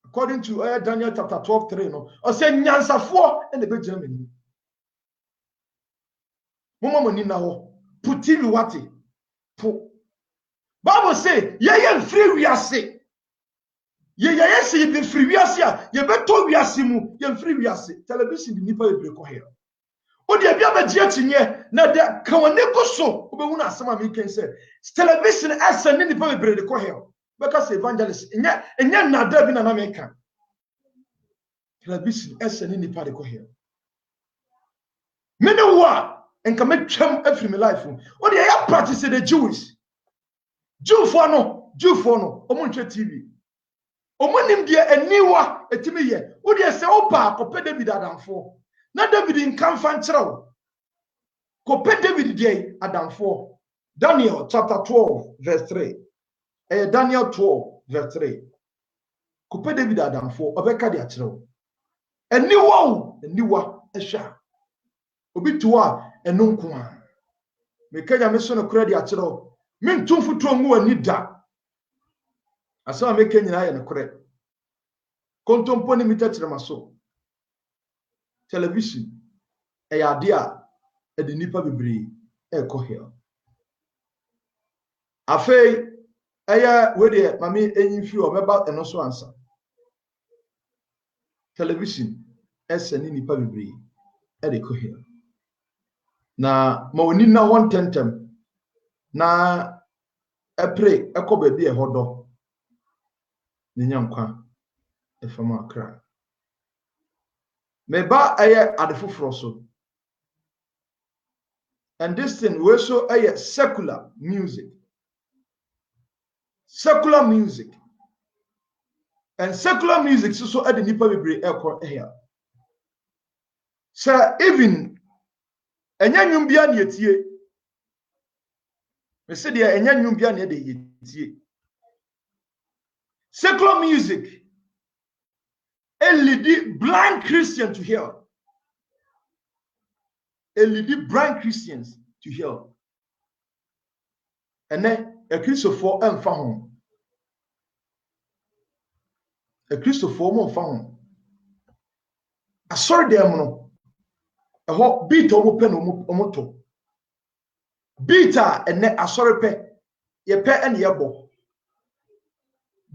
according to Daniel chapter 12:3 no o se nyansafo na begina manim mo ni na ho putili wate po Bible say, ye free we are say. Ye say ye be free we are say. Ye beto we are simu. Ye free we are say. Television di nipa ebre ko here. O de bia be je tinye na de kawane ko so. Obe hu na asema me ken say. Television asa ni nipa ebre de ko here. Because evangelist enya na da bi na me kan. Television asa ni nipa de ko here. Me no wa enka me twam afri me life. O de ya practice the Jewish. Jewfo no omunche TV omunim de aniwa etimi ye wo de se opa kope David adamfo na David nkamfa nkyerɛw kope David de adamfo Daniel chapter 12 verse 3 Daniel 12 verse 3 kope David adamfo obeka de akyerɛw aniwa ehwa obi tuwa eno nko a mekanya meso no kura de akyerɛw min tumfu tongu ani da asama meke nyina ye ne kore kontompo ni mitatrema so television ade a ede nipa bebre ekɔ hell afei we de mami enyifi o meba eno so ansa television esani nipa bebre ede kɔ hell na ma oni na won tentem na pray eko baby e hodo ne nyankwa e fama akra me ba aye adefoforo so. And this thing we so aye secular music. Secular music. And secular music so ade nipa bebre ekọ here. So even enya nwum bia na yetie. Me say dia enya nwum bia na de yetie. Secular music lead blind Christians to hell. Lead blind Christians to hell. And then a Christopher and found. A Christopher mo found. I saw them no. A hot beat omo pen omoto. Beater and I saw a pe. Ye pe and yebo.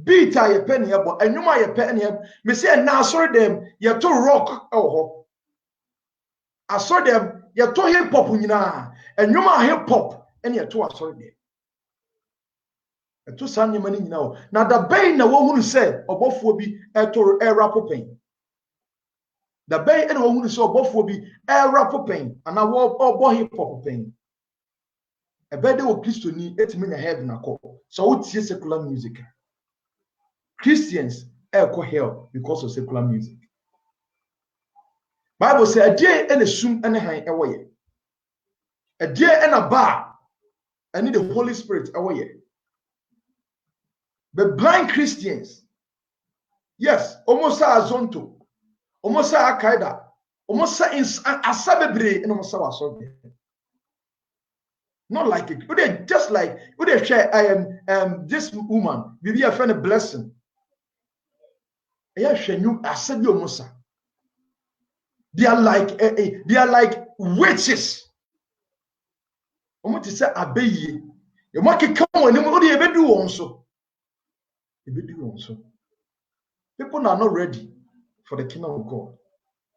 Beater ye pe and yebo. And you ma ye pe and yebo. Me say na I saw them ye to rock oh. I saw them ye to hip hop nyina. And you ma hip hop and ye to I saw them. To sanye mani nyina. Na da bay na wo hunu say obofo bi to rap pen. The bay and one who saw both be a rap pain and a war or boy hip hop pain. A bed of Christian 8 minutes heaven a call. So what's secular music? Christians echo hell because of secular music. Bible says a day and a soon and a high away. A day and a bar. I need the Holy Spirit away. But blind Christians, yes, almost a zonto. Almost a Al-Qaeda, almost a Asabebre, and almost a not like it. Would they just like would they share? I am this woman. Maybe I find a blessing. Yeah, you. I said you Musa. They are like witches. I want to say abeye. You want to come on? What do you do also? You do also. People are not ready for the kingdom of God.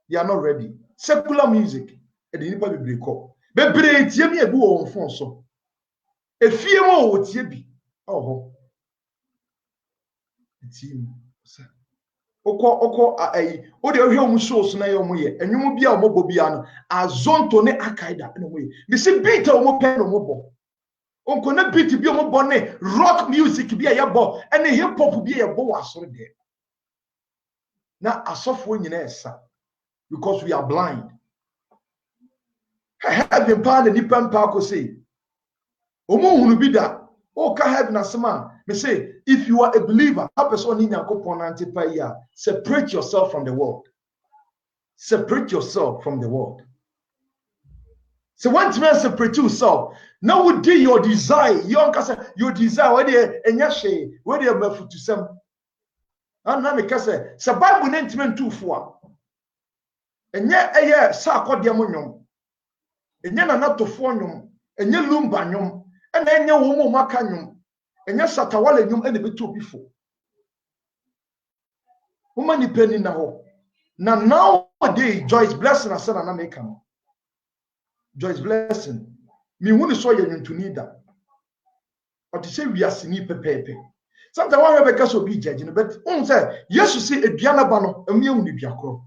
They are not ready. Secular music, and the people will break up. But break tie me ebu on phone so. Efie mo wo tie bi. Oh. Tie. Oko ai. O de ohwe omu shows na ye omu ye. Enwum bia omobo bia no. Azonto ne Al-Qaeda na omu ye. Me se beat omu pen omu bo. Onko na beat bi omu bo ne rock music bia ye bo. Ene hip hop bia ye bo wa soro de. Na asofo nyina esa. Because we are blind. Heaven pa the nipa pa ko say. Omo hunu bi da. O ka heaven asema. Me say if you are a believer, that person in Yakopon antipa ya, separate yourself from the world. Separate yourself from the world. So once you separate yourself, now would do your desire. Your desire where they enyashe, where they mafutu sem. And na me ka say, se Bible nentiment too for. Enye eye sa akode mo nwom enye na natofo nwom enye lumba nwom ena enye wo mo maka nwom enye satawale nwom ene beto bifo wo ni peni na ho na nowadays Joyce Blessing asana na make am Joyce Blessing mi hu ni so ye nwuntuni da o ti se wiase ni pepepe sometimes one be ka so bi judge no but un say yesu say eduana ba no emu hu ni biakoro.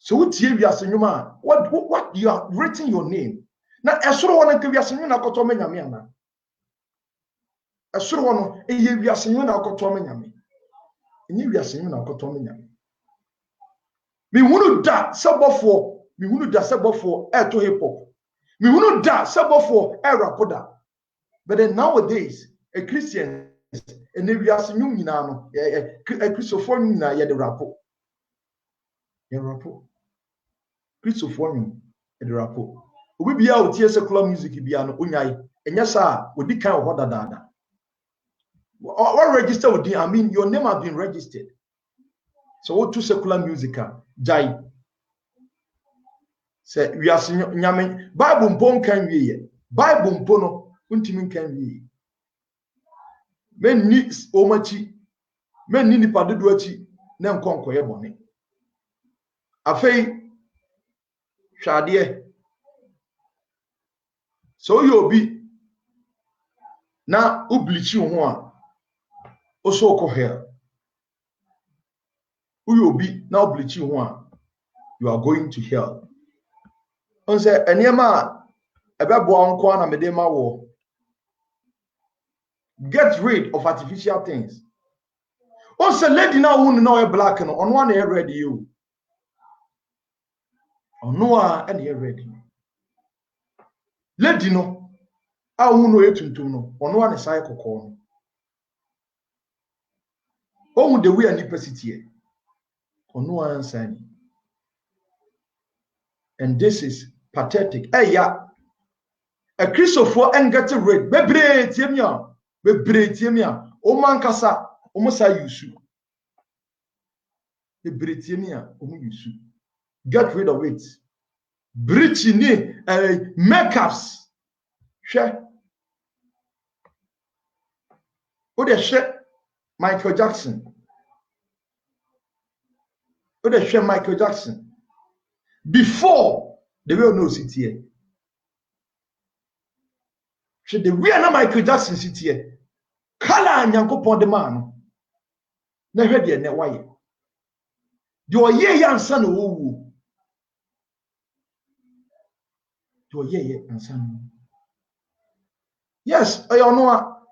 So what you are saying, what you are written your name. Now, I sort of want to give you a senior Nakotomena. I sort of want to give you a senior Nakotomena. And you are saying Nakotomena. Me wouldn't that sub for me wouldn't that sub for air to hip hop. Me wouldn't that sub for air rapoda. But then nowadays, a Christian and if you are saying you know, a Christopher ya the rapo. Ya rapo. Christopher the rapo. We be out here secular music bia no unyai enya sa odi kan ho dada or register with I mean your name has been registered. So what to secular music jai say we are nyame Bible mpon kan wiye Bible mpo no untimi kan wiye men ni omachi men ni nipa dodo achi na nkonkoye bone afei hwade. So you be na ublichi ho a oso ko hell uyo obi na ublichi ho a you are going to hell. On say eniema ebebo anko na mede ma wo. Get rid of artificial things. On say lady na who na we black no ono na e ready you. Ono a e na ready. Lady no a who no etuntum no ono a ne sai kokko no. Oh, the way any person or no answer. And this is pathetic. Hey, yeah, a Christopher and get a rate. Bebre timia, O man kasa, almost I use you. Bebre timia, use you. Get rid of it. Britney, makeups. Share. Oh, they share Michael Jackson. Oh, they share Michael Jackson. Before the real no sit here. Should the real Michael Jackson sit here? Kala nyankopon de man. Na hwe de ne waye. De oye ya ansa na owu. De oye ansa na. Yes, oyo no a.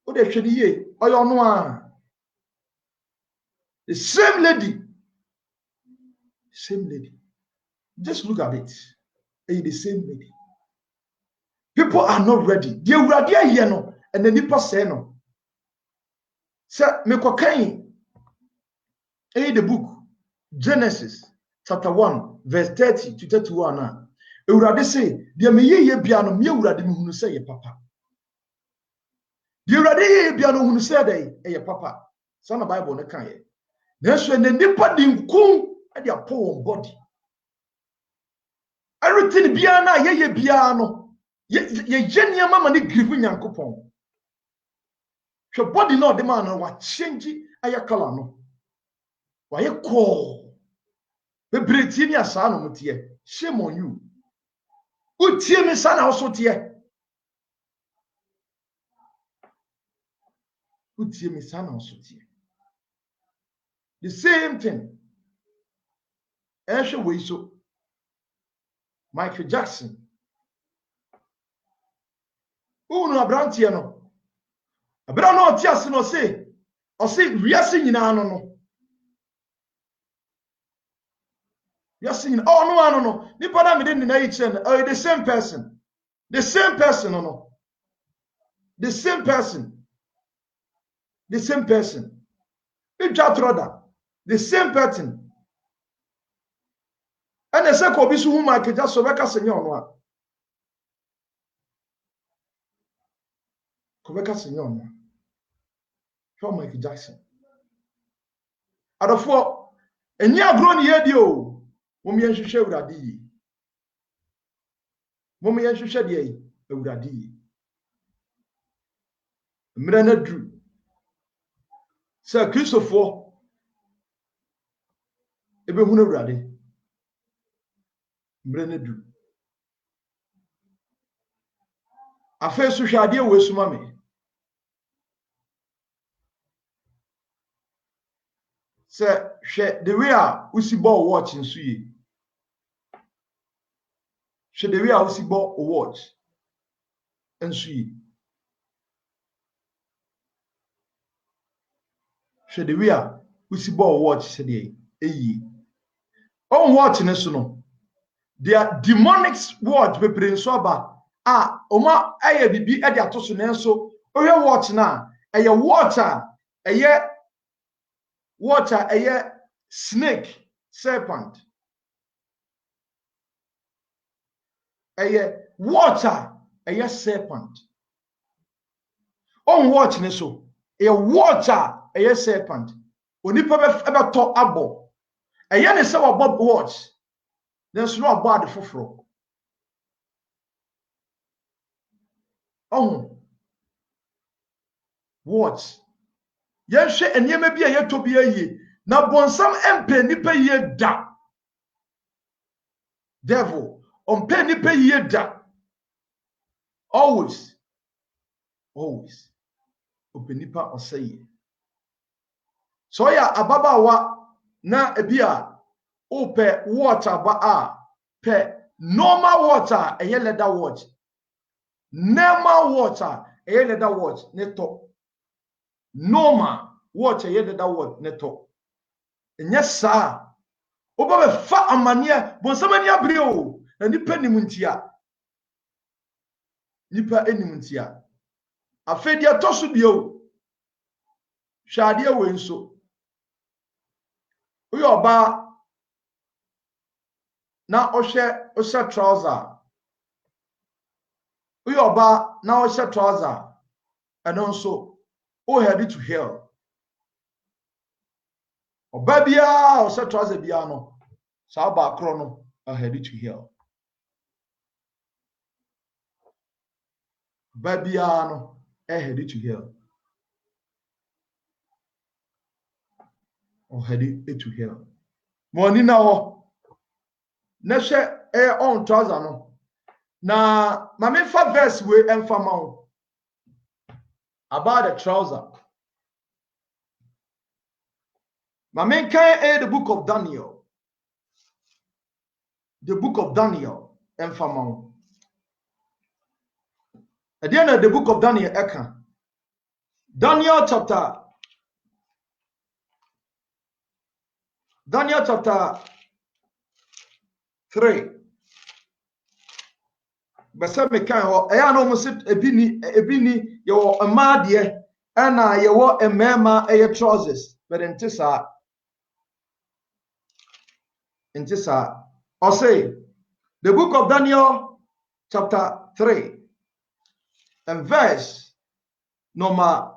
O de hwe de ye. Oyo no a. The same lady. Same lady. Just look at it. The same lady. People are not ready. The ewurade here no and the nipa say no. Say me kokan the book Genesis chapter 1 verse 30 to 31 ewurade say de me ye bia no me ewurade me hunu say ye papa. The ewurade ye bia no hunu say dey ye papa. So na Bible no kan ye. Na so the nipa dinkun e dey upon body. Everything bia na ye bia no ye genia mama ni grieve nyankopon. Hwe body no de man no wa change aya color no. Wa ye call. Be bretie ni asa no mutie. Shame on you. Utie me sana also tie. Utie me sana also tie. The same thing. Eshe we so Michael Jackson. Unu abrantie no. Abra no tie ase no say. O say wiase nyina no no. Wiase nyina. Oh no. Nipa na me de na yi chen. Oh the same person. The same person no. The same person. The same person. The same person. And the second obi so hu Michael Jackson beka senye ono a. Ko beka senye ono. Show Michael Jackson. Adofo enyi agro ni ye di o. Mom ye hwehwe Ewurade yi. Mom ye hwehwe de yi Ewurade yi. Mra na dru. Sir Christopher ebe hu na Ewurade. Mra na dru. Afa so hwade we suma me. Sir hwe the way a usi ball watch nso yi. Hwe the way a usi ball watch nso yi. Hwe the way a usi ball watch se de eyi. On watch ne so no. Their demonic watch be prince oba oma aye bibi e de atoso ne so ohwe watch na eye water eye snake serpent eye water eye serpent on watch ne so eye water eye serpent onipa be to abo eye ne se bob watch. There's no bad fufro. Oh, what? Yes, and ye may be a yet to be a ye. Now, bonsam empe nipe ye da. Devil, on penny pay ye da. Always. always openipa oseye so ya ababawa na ebia ope water ba a pe normal water eye leather watch normal water eye leather watch ne to normal water eye leather watch ne to enye saa oba be fa amane bonsamani abre o na nipa nimuntia nipa enimntia afedi atoso bio hwade we nso uyo ba na ohwe trouser uyo ba na ohwe trouser and also o head to hell oba bia ohwe trouser bia no sa ba akro no head to hell babia no head to hell or head to hell money na ho na hwe on trouser no na mame fa verse we emfama ho about the trouser mame kan the book of Daniel emfama ho at the end of the book of Daniel eka Daniel chapter 3 besa me kan ho eya no mo se ebini yo amaade na yewo emema eye trousers but intisa or say the book of Daniel chapter 3 and verse number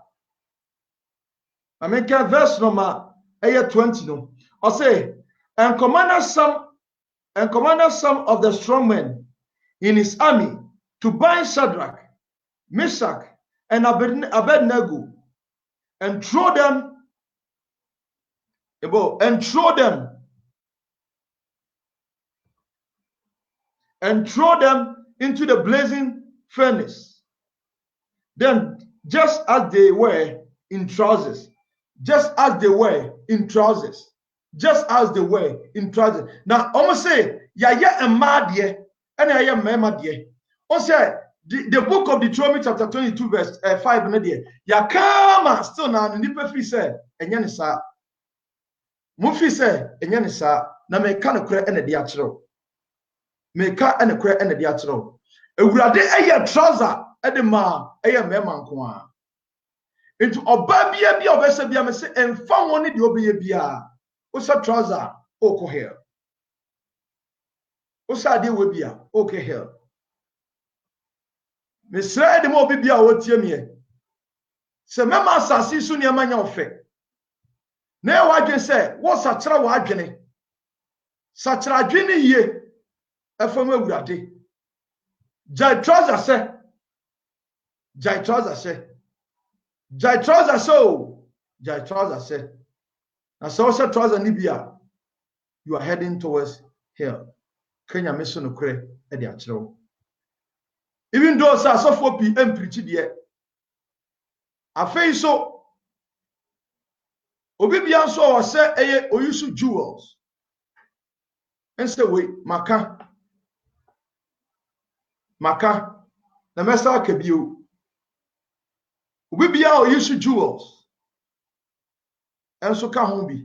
verse number 20 no or say and commanded some of the strong men in his army to bind Shadrach, Meshach, and Abednego and throw them into the blazing furnace. Then just as they were in trousers. Now, almost say, ya a madie, and I am memadie. Also, the book of Deuteronomy chapter 22 verse 5 media. Ya kama still now nipa fi say enya ne sa. Mo fi say enya ne sa na me ka no kura ene de akyerɛw. Me ka ene kura ene de akyerɛw. Ewurade eye trouser e de ma eye mema nko a. Into oba bia obese bia me say emfa woni de obeye bia. Osa trouser oko here. Osa de we bia okay here. Me say de mo obi bia wo tie me. Se mema asasi so ne amanya ofe. Na e wadwen say wo sachira wa adwene. Sachira adwene ye. Efam awurade. Jai trouser say. And so also trouser nibia. You are heading towards hell. Kenya meso no kure e de akyerɛw. Even though sa so pi preach there. Afei so obi bia so o say eye oyusu jewels. And say we maka na mesa ka bio. Obi bia oyusu jewels. And so ka ho bi.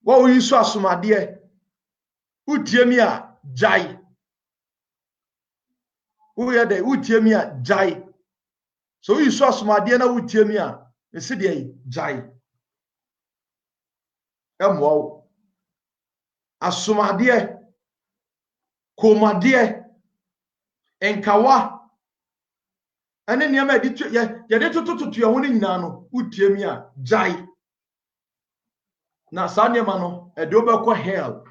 Wo oyusu asomade utiemi a jai. Uye de utiemi a jai. So you saw asomade na utiemi a esi de jai. Emwo asomade komade enkawa ene niam edi ye de tututu ye ho ni nyina no utiemi a jai. Na sa niam no e de obekọ hell.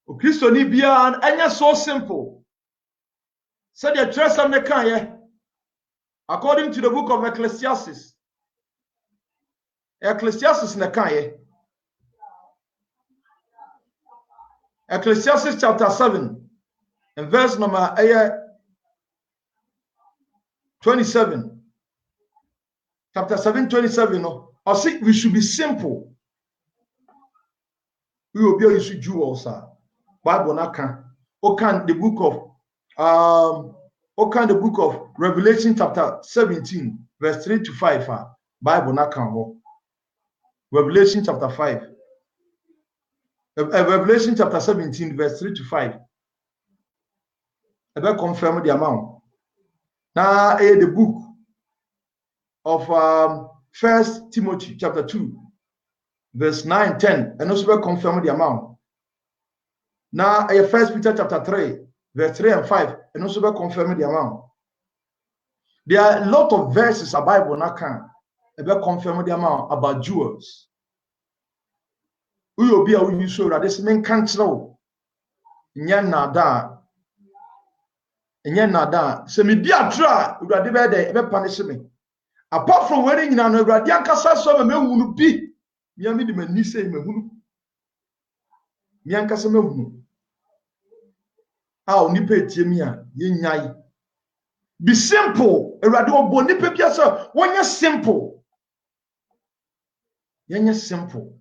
O Kristo ni bia anya so simple. Said the Tresam ne kan according to the book of Ecclesiastes. Ecclesiastes ne kan Ecclesiastes chapter 7 and verse number 27. Chapter 7, 27. No, I say we should be simple. We will be able to do also. Bible na can. The book of Revelation chapter 17, verse 3 to 5. Bible na can. Revelation chapter 5. Revelation chapter 17, verse 3 to 5. I will confirm the amount. Now, the book of 1 Timothy chapter 2, verse 9, 10, and also will confirm the amount. Now, 1 Peter chapter 3, verse 3 and 5, and also will confirm the amount. There are a lot of verses in the Bible that can confirm the amount about jewels. We will be able to use that this man can't slow. Nada. So me be a try. We are the punish me. Apart from wedding in an Radian Casa, so me will be. Miami the man say me who. Mianca some of you. How nipe tiemia, ye. Be simple. A radio bonipe piasa. When you're simple. You're simple.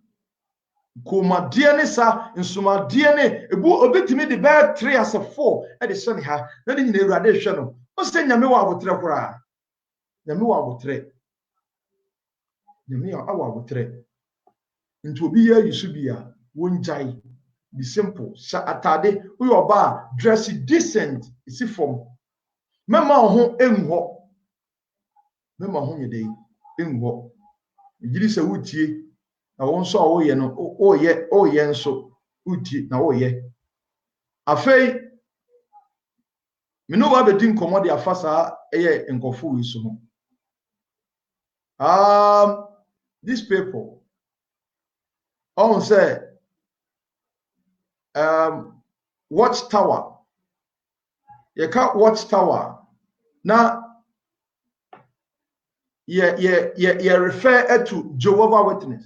Kuma DNA sa insuma DNA ebu obetimi de be 3 as a 4 e de so ne ha na de nyina ewrade hwe no o se nyame wa abotre kora nyame wa abotre nyame ya awa abotre nti obi ya yisu bia wonjai be simple sa atade we oba dress decent isi form mema ho enho mema ho nyede enho ngiri se wutie na won so oye no oye nso uti na oye afei me no wa bedi nkomo de afasa eye nkofo wi so ho these people on say watch tower you can't watch tower na you refer to Jehovah Witness.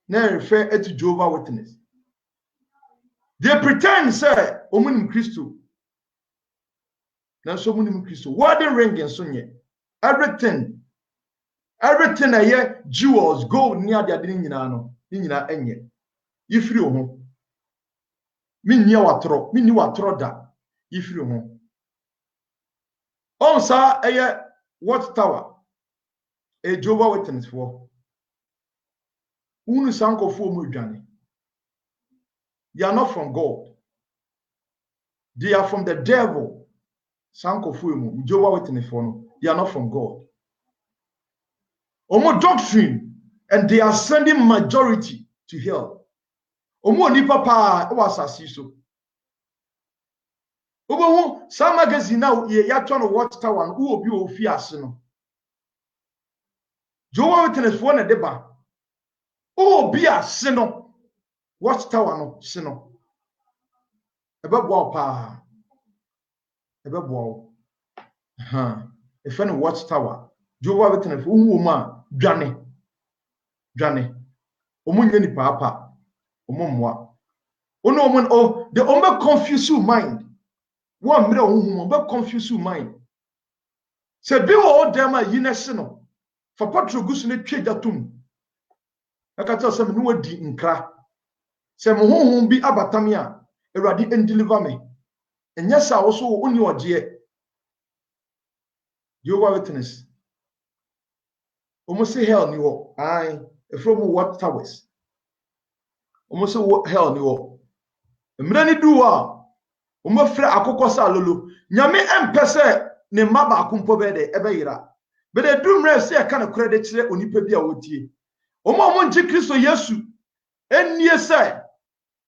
Now refer to Jehovah Witness. They pretend say omunim Christo. Now so omunim Christo. Wedding ring and so everything aye jewels gold near their nyina no. Nyina enye. Yifiri ho. Minni watro da. Yifiri ho. On sa aye watch tower. A Jehovah Witness for. Unu sankofo mu dwane. They are not from God. They are from the devil. Sankofo mu Jehovah Witness for no. They are not from God. Omo doctrine and they are sending majority to hell. Omo nipa pa was asiso. Omo some magazine now ya try to watch tower who obi ofi ase no. Jehovah Witness for na deba. Oh, be a sinner. Watch tower no sinner. Ebe bo pa. Ebe bo. If any watch tower, Jehovah Witness for woman dwane. Omunye ni papa. Omomwa. Ono the ombe confuse your mind. One mire ombe confuse your mind. Se bi wo dem a yine sino. For patro gusu ne twe datum. Akata se me no wadi nkra se mo honhom bi abatame a Ewrade en deliver me enya sa wo so oni oje Jehovah Witness almost say hell ni wo from what towers almost say hell ni wo emre ni duwa omafre akokosa lolo nyame empese ne maba akumpo be de ebe yira be de dumre se ka na kura de kire onipa bi a wotie omo nji Kristo Yesu ennie se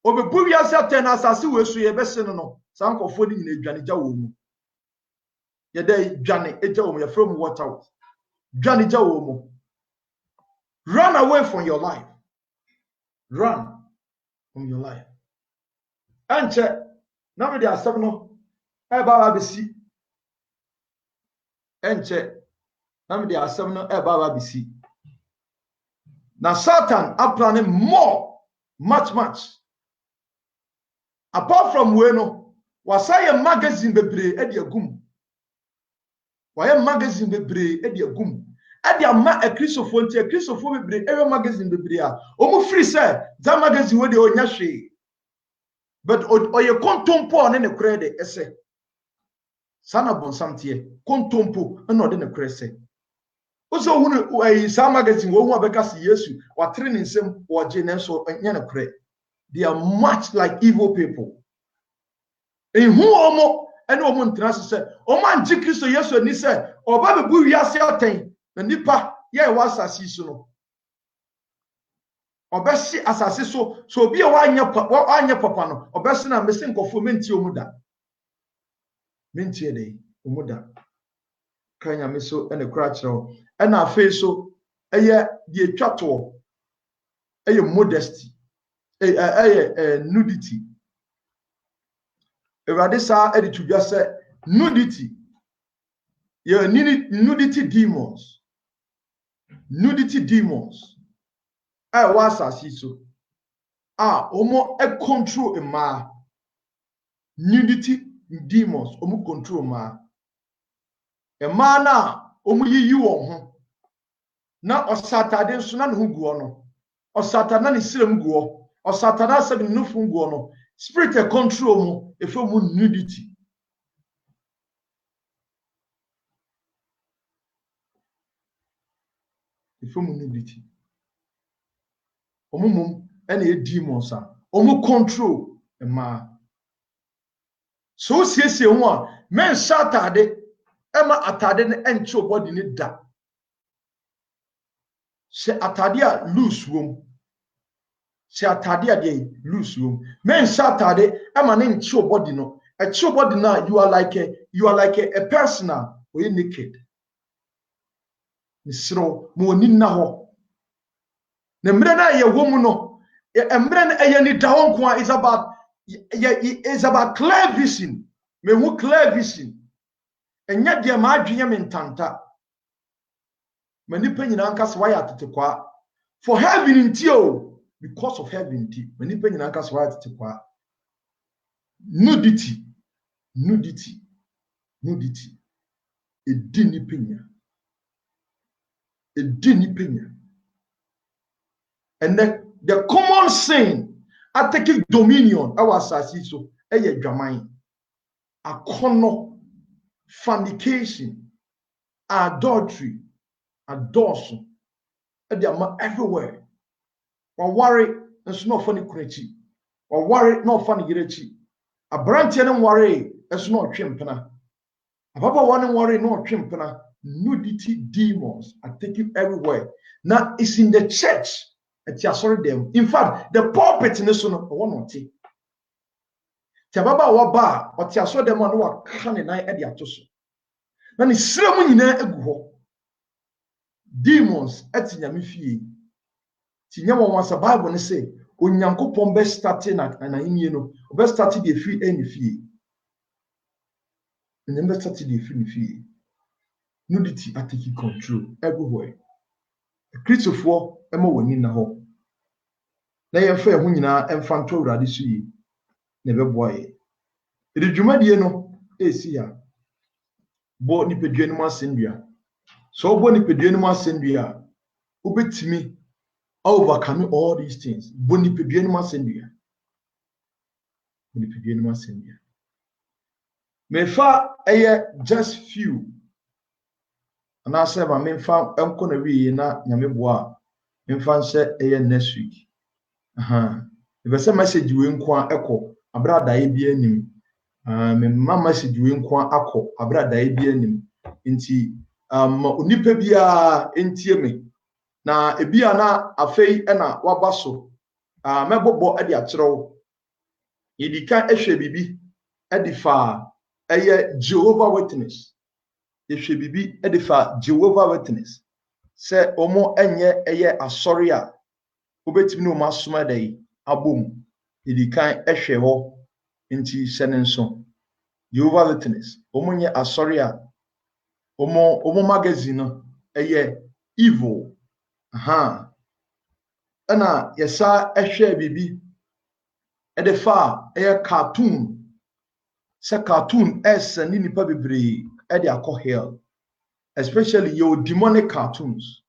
obebu wiase atena asase wesu ye bese no sankofo ni nyina dwane gya wo mu ye dey dwane egya wo mu ye from water dwane gya wo mu. Run away from your life. Run from your life. Anche na me dey asem no e ba besi enche na me dey asem no e ba besi. Now Satan are planning more, much. Apart from wasaya magazine bebre e de agum waya magazine bebre e de agum e de ama a Christopher nti a Christopher bebre e magazine bebre a omu free say that magazine we de onya hwe but oye kontompo ne kure de ese sana bonsam tie kontompo na ode ne kure se oso hunu ayi sa magazine wo hu abeka si Yesu watre ne nsem wo je ne so nya ne kure. They are much like evil people. In who omo and omo ntrase se omo anji Kristo Yesu ni se oba bebu wiase aten na nipa ye wa asase so no obesi asase so obi e wa anya papa no obesi na mesi nkofo menti omuda menti ede omuda kanya meso ene kura kiro ena afi so eye die twato eye modesty nudity. Everade sa edi to just say nudity. Yeah, nudity demons. Nudity demons. Was so. Omo e control a ma. Nudity demons. Omo control ma. A man na omo yi won ho. Na osatade nso na ne ho guo no. Osatade na ne sirem guo. Osatade asem ne nufu guo no. Spirit e control mo e fo mo nudity. From nudity. Omumum and demons are control a ma. So see one men Saturday Emma atade and show body need that. Se atadia loose room. Se atadia de loose room. Men Saturday Emma name show body no. A show body now you are like a person or you naked. Misro mo ni na ho. Ne mre na ye womu no emre na ye ni da won kwa is about clear vision. Me hu clear vision. Enya de ma adwenya me ntanta. Manipa nyina nka se waya tete kwa. For heaven inti o because of heaven inti. Manipa nyina nka se waya tete kwa. Nudity. Edini penya. And the common sin are taking dominion. Our assassin so eye dwaman. Akono, fornication, adultery, adultery. They are everywhere. Or worry, it's not funny creachi. Or worry, not funny girechi. A branch and worry, it's not chimpana. A papa one worry, no chimpana. Nudity demons are taking everywhere. Now it's in the church. Sorry them. In fact, the pulpit in this one, one or two. Tababa waba, or Tiaso them on what can and I add yatoso. Then it's slim in a go. Demons at Yamifi. Tinyama wants a Bible and say, when Yanko Pombe starting at an Inino, best started the fee any fee. And then best started the fee. Nudity are taking control everywhere. A creature of war, Emma winning the hole. They are fair when you are and fan to radisi. Never boy. It is Jumadi no, see ya. Bo ni pedionima sendia. So bo ni pedionima sendia. Ubit me overcoming all these things. Bo ni pedionima sendia. Bo ni pedionima sendia. Me fa just few. And I said, my main farm, I'm going to be na Yameboa. In France, next week. If I say message you in Quan Echo, a brother, I be him. My message you in Quan Echo, a brother, I be him. Inti, Unipebia intieme. Na ebiana a fei ena wabaso. Mebobo edi atro. Yedika eshe bibi edifa Jehovah Witness. Eshe bibi edifa Jehovah Witness. Se omo enye asoria. Obetimi no masoma dai abom edikan ehwe ho nti senenso Jehovah Witness omonye asoria omo magazine no evil ana yesa ehwe bibi edefa cartoon say cartoon send nipa bebree e dey akọ hell, especially your demonic cartoons.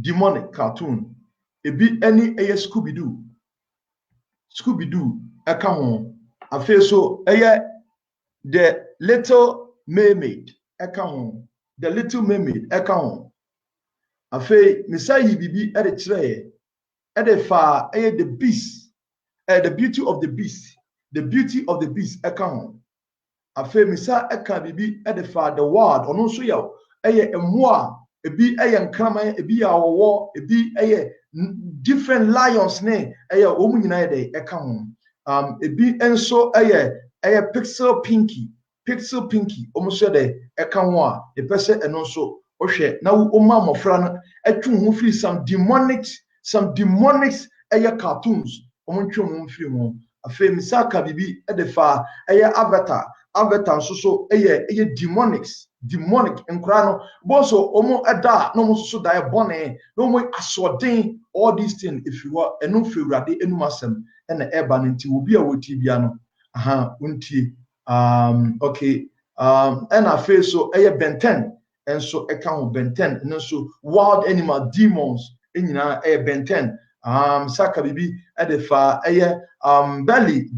Demonic cartoon ebi any Scooby Doo eka ho afi so the Little Mermaid eka ho, the Little Mermaid eka ho afi misayi bibi e de kire e de fa the beast, the beauty of the beast, eka ho afi misa eka bibi e de fa the world ono so yaw emo ebi nkraman, ebi awowo, ebi different lions ne omu nyina dey eka ho ebi enso pixel pinky omu so dey eka ho a epese eno so ohwe na wo ma mofra no atwu ho free some demonics cartoons omu ntwu ho free ho afi misaka bibi e de fa avatar so demonic nkra no bonso omo eda no mo so da bone no mo asodin all these things if you are enu fewrade enu asem na eba nti obi a woti bia no unti okay and afi so Ben 10 enso eka ho Ben 10 enso wild animal demons enyina Ben 10 saka bibi edefa belly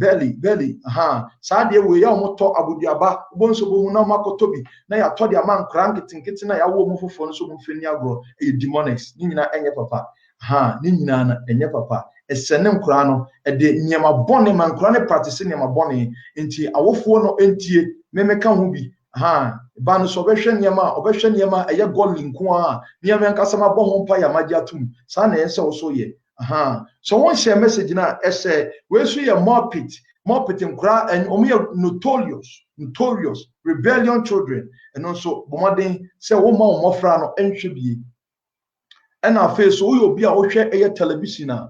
saa de we ya omoto abuduaba bonso bohu na makoto bi na ya to de aman kranketenkete na ya wo mo fofo no so mo feni agro demonics ni nyina enye papa ni nyina na enye papa esene nkura no de nyema bone man nkura ne practice nyema bone enti awofo no entie memeka ho bi ba no so obehwe nyema eye godly nko a nyema nkasama bo ho mpa ya magye atum saa na ense wo so ye so one share message na say we so ye Muppet nkra and omo notorious rebellion children and also bomaden say wo ma omofra no enhwe bie and afi so we obi a wo hwe television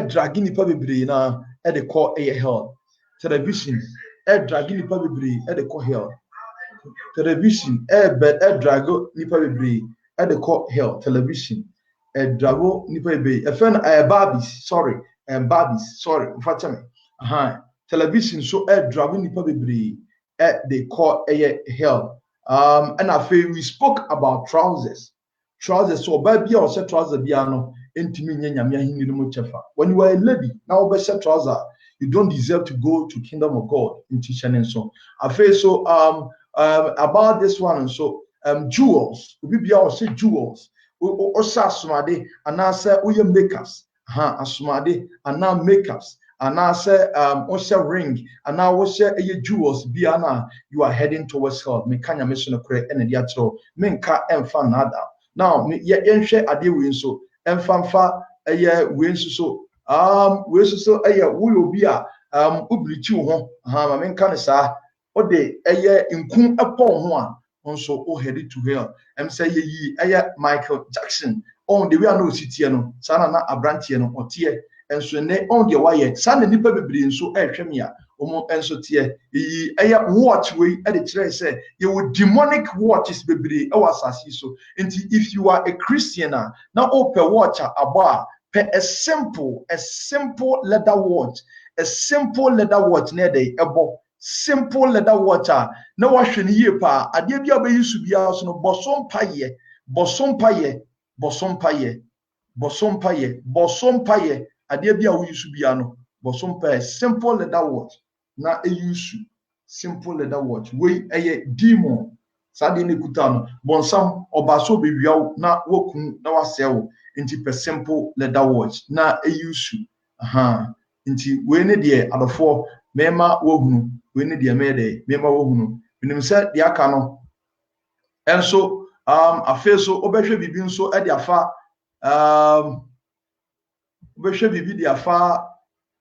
drag nipa bebree na de call hell, television drag nipa bebree de call hell, television drag nipa bebree de call hell, television drago nipa bebree efen Barbies sorry mfacha me television so drago nipa bebree they call hell. And afi we spoke about trousers so baby or set trouser bia no entimi nyanya ahini no chefa. When you are a lady now be set trouser, you don't deserve to go to kingdom of God in teaching and so afi so about this one so jewels obi bia or say jewels or asumade anase oye makers asumade ana makers anase say ring ana wo say jewels bia na you are heading towards hell me kanya me so no kure ene dia tro me nka emfa nada now yenhwe ade we nso emfa we nso so we so wo obi a oblichi wo ho ma me nka ne saa o de nku epon ho a also o headed to hell say yi Michael Jackson on the way no city no sana na abrantie no otie enso ne on the wire sana nipa bebre nso ehwe me a omo enso tie yi watch we e de kire say you demonic watches bebre e wasasi so if you are a Christian now open watch aba a simple leather watch, ne dey ebo simple leather watch na wahwe ne yie pa ade bia be yusu bia so no bosom paye ade bia wo yusu bia no bosom paye simple leather watch na yusu simple leather watch we demon sade ne kuta no bonsam obaso be wiawo na wokun na wasewo nti per simple leather watch na yusu nti we ne de adofo mema wohunu we ne de mede mema wohunu minim se de aka no enso afeso obehwe bibi nso e de afa obehwe bibi de afa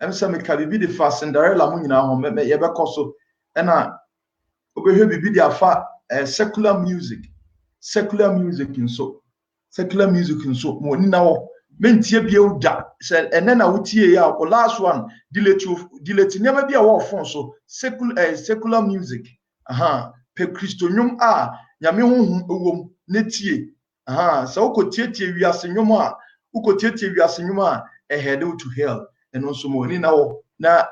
emse me ka bibi de fa Cinderella mu nyina ho me ye bekoso na obehwe bibi de afa secular music nso mo ni na wo mentie bia da se ene na wotie ya o last one delete nyama bia wo phone so secular music pe Kristo nyum a nyame honhum ewom netie se ukotiete wiase nyum a head to hell eno so mo ni na wo na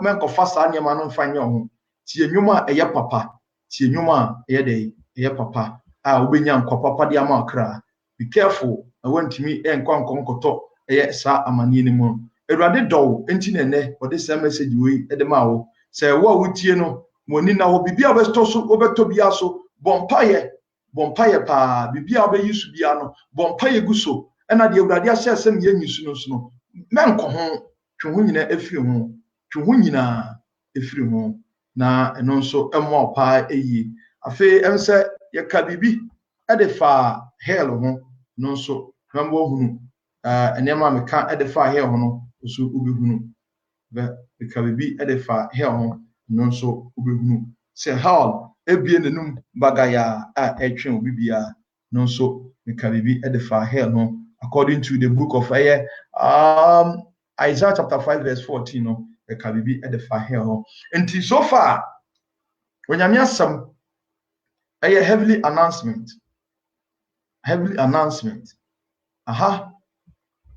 men ko fasa nyama no mfanye ho tie nnwuma ɛyɛ papa tie nnwuma ɛyɛ de ɛyɛ papa a wobenya nkwa papa de ama akra be careful awantimi enkwa nkonkoto ɛyɛ saa amanie ne mu Awurade dɔw enti na ɛnɛ ɔde saa message wei ɛde ma wo sɛ wo a wotie no moni na wo bibia wobɛtɔ so wobɛtɔ bia so bompaye pa bibia wobɛyi so bia no bompaye gu so ɛna de Awurade ahyɛ sɛ me yanyi so no so no menkɔ ho twe ho nyina efiri ho twe ho nyina efiri ho na ɛno nso ɛmo pa ɛyi afi ɛnsɛ yɛka bibi ɛde fa hell ho no nso membo hunu enema meka ɛde fa hell ho no so ubehunu be ka bibi ɛde fa hell ho no nso ubehunu se hell ebie nenum bagaya a ɛtwe obi bia no nso meka bibi ɛde fa hell ho according to the book of Isaiah chapter 5 verse 14 no meka bibi ɛde fa hell ho enti so far when you hear some a heavily announcement aha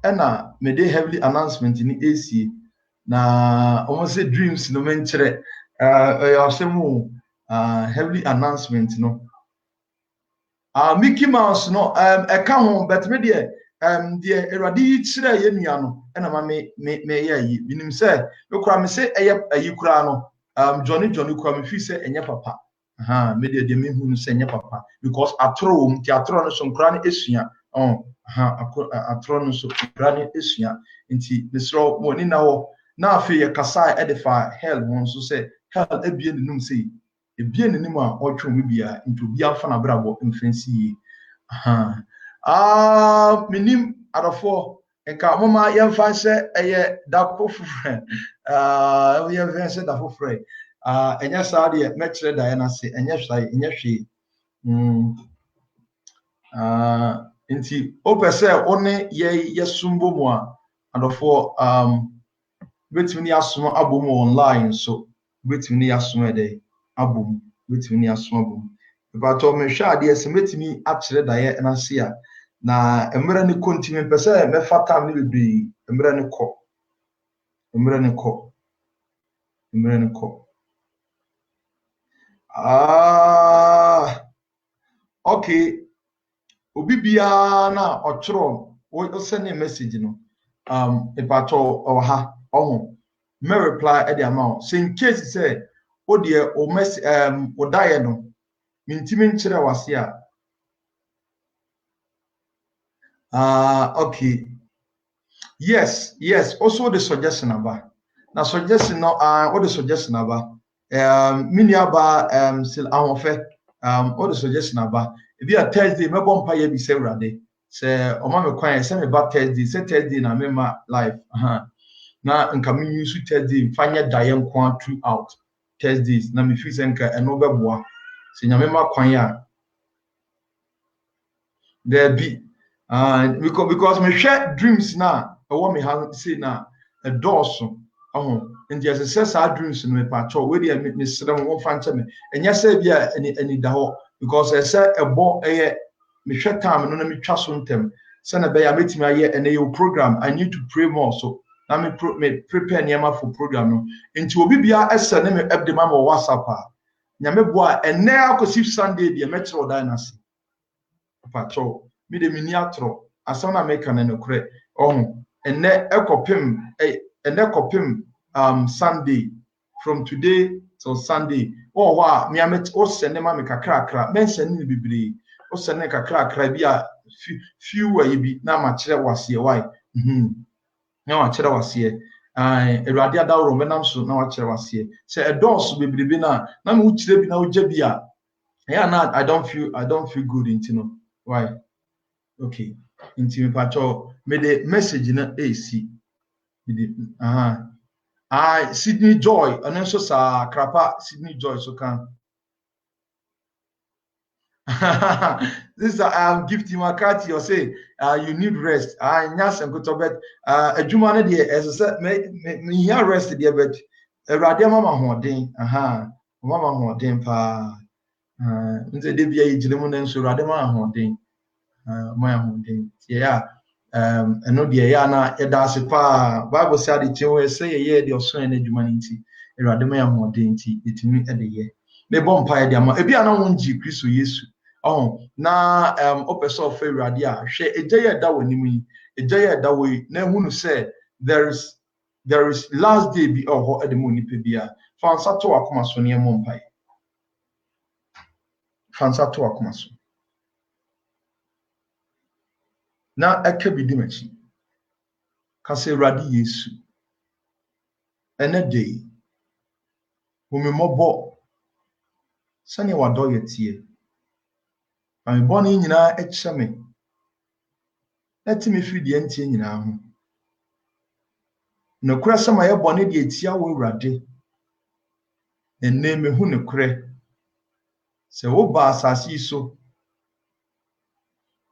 ena me dey heavily announcement in AC na almost say dreams no mentre asemu heavily announcement no Mickey Mouse no eka ho but me dey the Awurade yi kire ye nua no ena ma me ye yi binim say me kura me say ayi kura no Johnny kura me fi say enye papa me dey me hu no say enye papa because atro ti atro no so nkura no esua atro no so nkura no esua nti mesro mo ni na ho na afi ye kasa edify hell won so say hell ebie nenum say ebie nenim a otwe mu bia nti obi afa na brabo mfensi minim adofo enka mama yemfa se eye dako fufre yemfa se dako fufre enya sa de me kire da na se enya hwe nti opese one ye sumbo mu a adofo betuni asom abom online so betuni asom ede abom betuni asom abom but o me hwe ade ese betuni akire da ye na se a na emra ne continue pese me fatam ne bebi emra ne ko okay obi bia na otro wo send a message no epato oha oho me reply e dey amount say in case say o de o message o die no mintimi nkire wase a okay yes also the suggestion aba na suggestion no what the suggestion aba mini aba still ahofe all the suggestion aba e be a Thursday me bompa ye bi se Awurade se o ma me kwan se me ba Thursday na me ma live na nka me use Thursday fanya daye nkwa throughout Thursdays na me fi se nka eno beboa se nya me ma kwan ya there be because me share dreams na e wo me ha say na a doorso and there's a sense dreams no me pacho we dey me srem won fa nche me enya say bia ani da ho because I say a bo me hwe time no na me twa so ntem say na be ya metimi aye ene your program I need to pray more so na me prepare niema for program no enti obi bia ese ne me update ma WhatsApp nya me bo a ene akosi Sunday dia me kire dynasty pacho me de mini atro asam na make na nokre ene ekopim Sunday from today till Sunday wa me amet o sene ma me kakra mention ni bibiri o sene kakra bi a few wa bi na ma kire wase why na wa kire wase Awurade adawro me nam so na wa kire wase se edons bibiri bi na me wo kire bi na wo gya bi a na I don't feel good intino why okay into me pacho me the message na AC Sydney Joy and also sa krapa Sydney Joy so can this is gift you makati or say you need rest nyas and go to bed adwuma na de as say me here rest there but Awurade mama hoden mama hoden pa nze de bia yigire mu na nso Awurade mama hoden my hoden yeah eno de ya na eda ase pa Bible say the thing we say ye de oso na adwuma nti Awurade ma yɛ ahoɔden nti yɛtumi de yɛ mebɔ mpaeɛ de ama ebi a na wongye Kristo Yesu na opɛ sɛ ɔfa Awurade a hwɛ egya yɛ da wɔ anim yi egya yɛ da wɔ yi na ehu no sɛ there is last day bi ɛwɔ hɔ de ma onipa bi a fa nsa to akoma so ne ɛmmɔ mpaeɛ fa nsa to akoma so na ɛka bi di m'akyi ka sɛ Awurade Yesu ɛnɛ da yi hu me mmɔbɔ sɛnea wadɔ yɛ teɛ ma me bɔne nyinaa ɛkyɛ me na ti me firi deɛ ntie nyinaa ho nokorɛ sɛ ma yɛ bɔne deɛ etia wɔ Awurade ɛnnɛ mehu nokorɛ sɛ woba asase yi so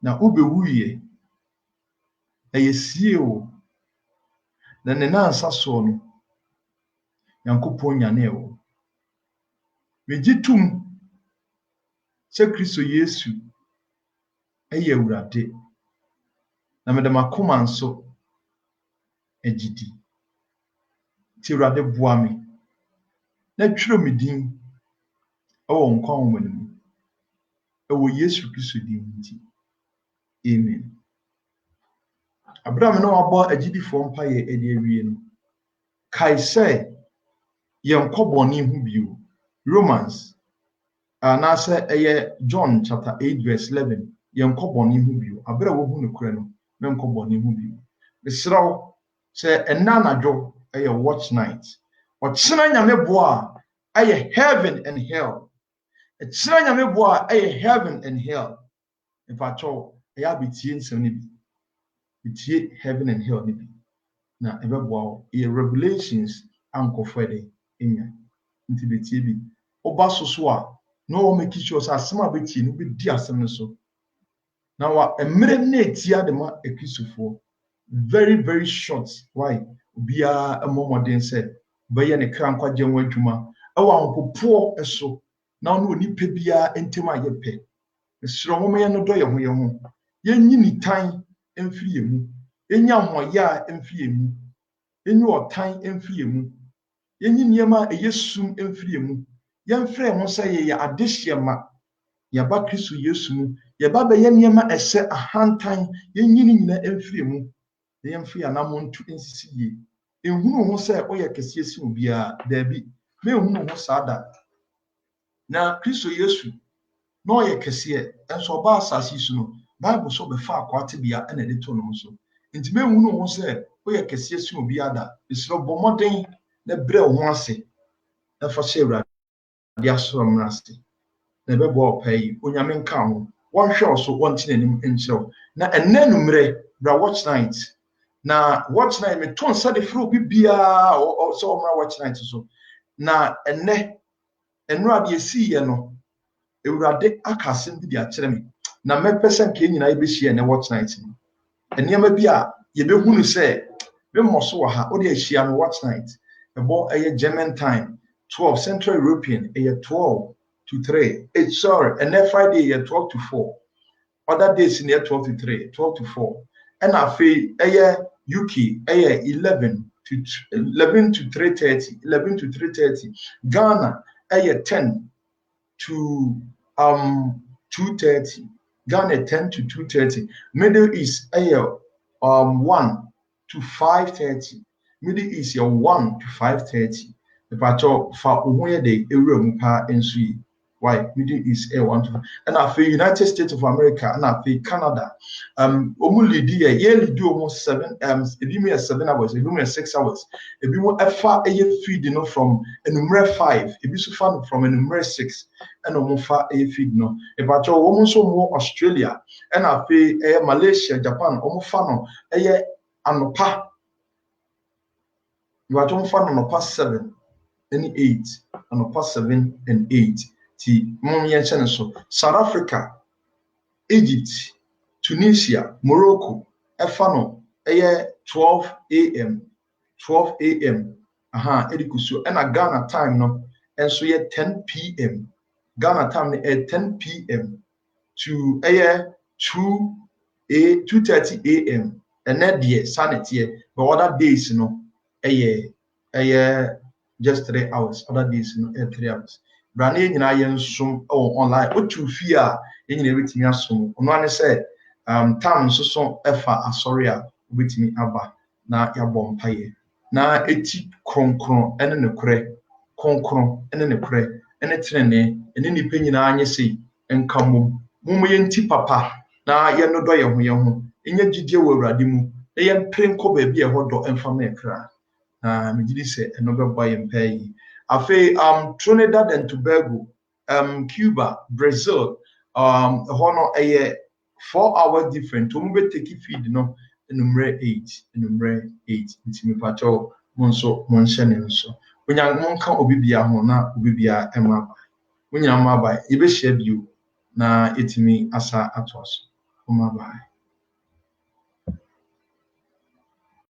na wobɛwuiɛ ɛyɛ sie o na ne nansa soɔ no Nyankopɔn nyanee wo megye tom sɛ Kristo Yesu ɛyɛ Awurade na mede m'akoma nso agyidi nti Awurade boa me na twerɛ me din ɛwɔ nkwa nwoma no mu ɛwɔ Yesu Kristo din nti amen Abraham na wabɔ agyidifoɔ mpaeɛ ɛde awie no kae sɛ yɛnkɔ bɔne ho bio Romans anaasɛ ɛyɛ John chapter 8 verse 11 yɛnkɔ bɔne ho bio abere a wohu nokorɛ no menkɔ bɔne ho bio mesrɛ wo sɛ ɛnna anadwo ɛyɛ watch night ɔkyena nyame boa a ɛyɛ heaven and hell ɛkyena nyame boa a ɛyɛ heaven and hell mfakyɛw ɛyɛ abetie nsɛm no bi betie heaven and hell no bi na ɛbɛboa wo ɛyɛ Revelations ankɔfo ɛde ɛnya nti betie bi ɔba so a na wɔn make sure sɛ asɛm a betie no bɛdi asɛm no so na wa mmerɛ na etia de ma ekristofoɔ very very short why obiara mmɔmɔden sɛ bɛyɛ ne kra nkwagye ho adwuma ɛwɔ ahopopoɔ ɛso na ɔno onipa biara ntɛm a yɛpɛ esrɛ wɔn yɛn no dɔ yɛn ho yɛnyi ne tan mfiri yɛn mu yɛnyi ahoɔyɛ a mfiri yɛn mu yɛnyi ɔtan mfiri yɛn mu yɛnyi nneɛma a ɛyɛ sum mfiri yɛn mu yɛmfrɛ ho sɛ yɛyɛ adehyiɛma yɛba Kristo Yesu mu yɛba bɛyɛ nneɛma ɛsɛ ahantan yɛnyi ne nyinaa mfiri mu na yɛmfiri anamonto nsisi yie ehunu ho sɛ ɔyɛ kɛseɛ si obiara daabi me ehunu ho saa da na Kristo Yesu na ɔyɛ kɛseɛ ɛnso ɔba asase so no Bible so bɛfa akwatebea ɛna ɛde to no so nti me ehunu ho sɛ ɔyɛ kɛseɛ si obiara da esrɛ bɔ mmɔden na brɛ ho ase na fa hyɛ Awurade de asoro mmra ase na ɛbɛbɔ ɔpa yi onyame nka ho wɔnhwɛ so wɔnte n'anim nkyerɛw na ɛnɛ numere bra watch night na watch night me ton sɛ de firi obi biara sɛ ɔmmra watch night so na ɛnɛ ɛnura de esi yɛ no Awurade aka asɛm bi de akyerɛ me na mɛpɛ sɛ nke nyinaa yɛbɛhyia ɛnɛ watch night no nneɛma bi a yɛbɛhunu sɛ memmɔ so wɔ ha wode ahyia no watch night ɛbɔ ɛyɛ German time 12 Central European ɛyɛ 12 to 3 and then Friday 12 to 4 other days in 12 to 3 12 to 4 and afei UK 11 to 3:30 11 to 3:30 Ghana 10 to 2:30 Ghana 10 to 2:30 Middle East 1 to 5:30 Middle East 1 to 5:30 the patrol fa ohun de ewura mu pa ensu yi why Middle East 1 to 5 and afei United States of America and afei Canada omu lead ye lead almost 7 ebi me 7 hours ebi me 6 hours ebi mo efa feed no from enumere 5 ebi so fa from enumere 6 and omu fa feed no e patrol omu so mo Australia and afei Malaysia Japan omu fa no anopa you are don't fa no past 7 and 8 anopa 7 and 8 ti mom yenchen so South Africa Egypt Tunisia Morocco efano 12 a.m. Edikusu and Ghana time no enso ye 10 p.m. Ghana time no 10 p.m. to 2:30 a.m. and that day sanity but other days no just 3 hours. Other days, 3 hours. Brand new yen sum online. What you fear in everything else. One said, time so efa sorry, with me abba na ya bompaye. Na eti kronkron ene ne kure kronkron ene ne kure ene trene ene ni pe nyina anye sei enka mom mum ye nti papa na ye no do ye ho enye gidie wo awurade mu na ye prenko ba bi e ho do emfa ma ekra na me gidi se eno be boy empai afi Trinidad and Tobago Cuba Brazil ho no 4 hours different to be take feed no enumere 8 nti me pacho monso monhye ne nso onya monka obibia ho na obibia ema ba onya ma ba ye be share bio na etimi asa ato aso oma ba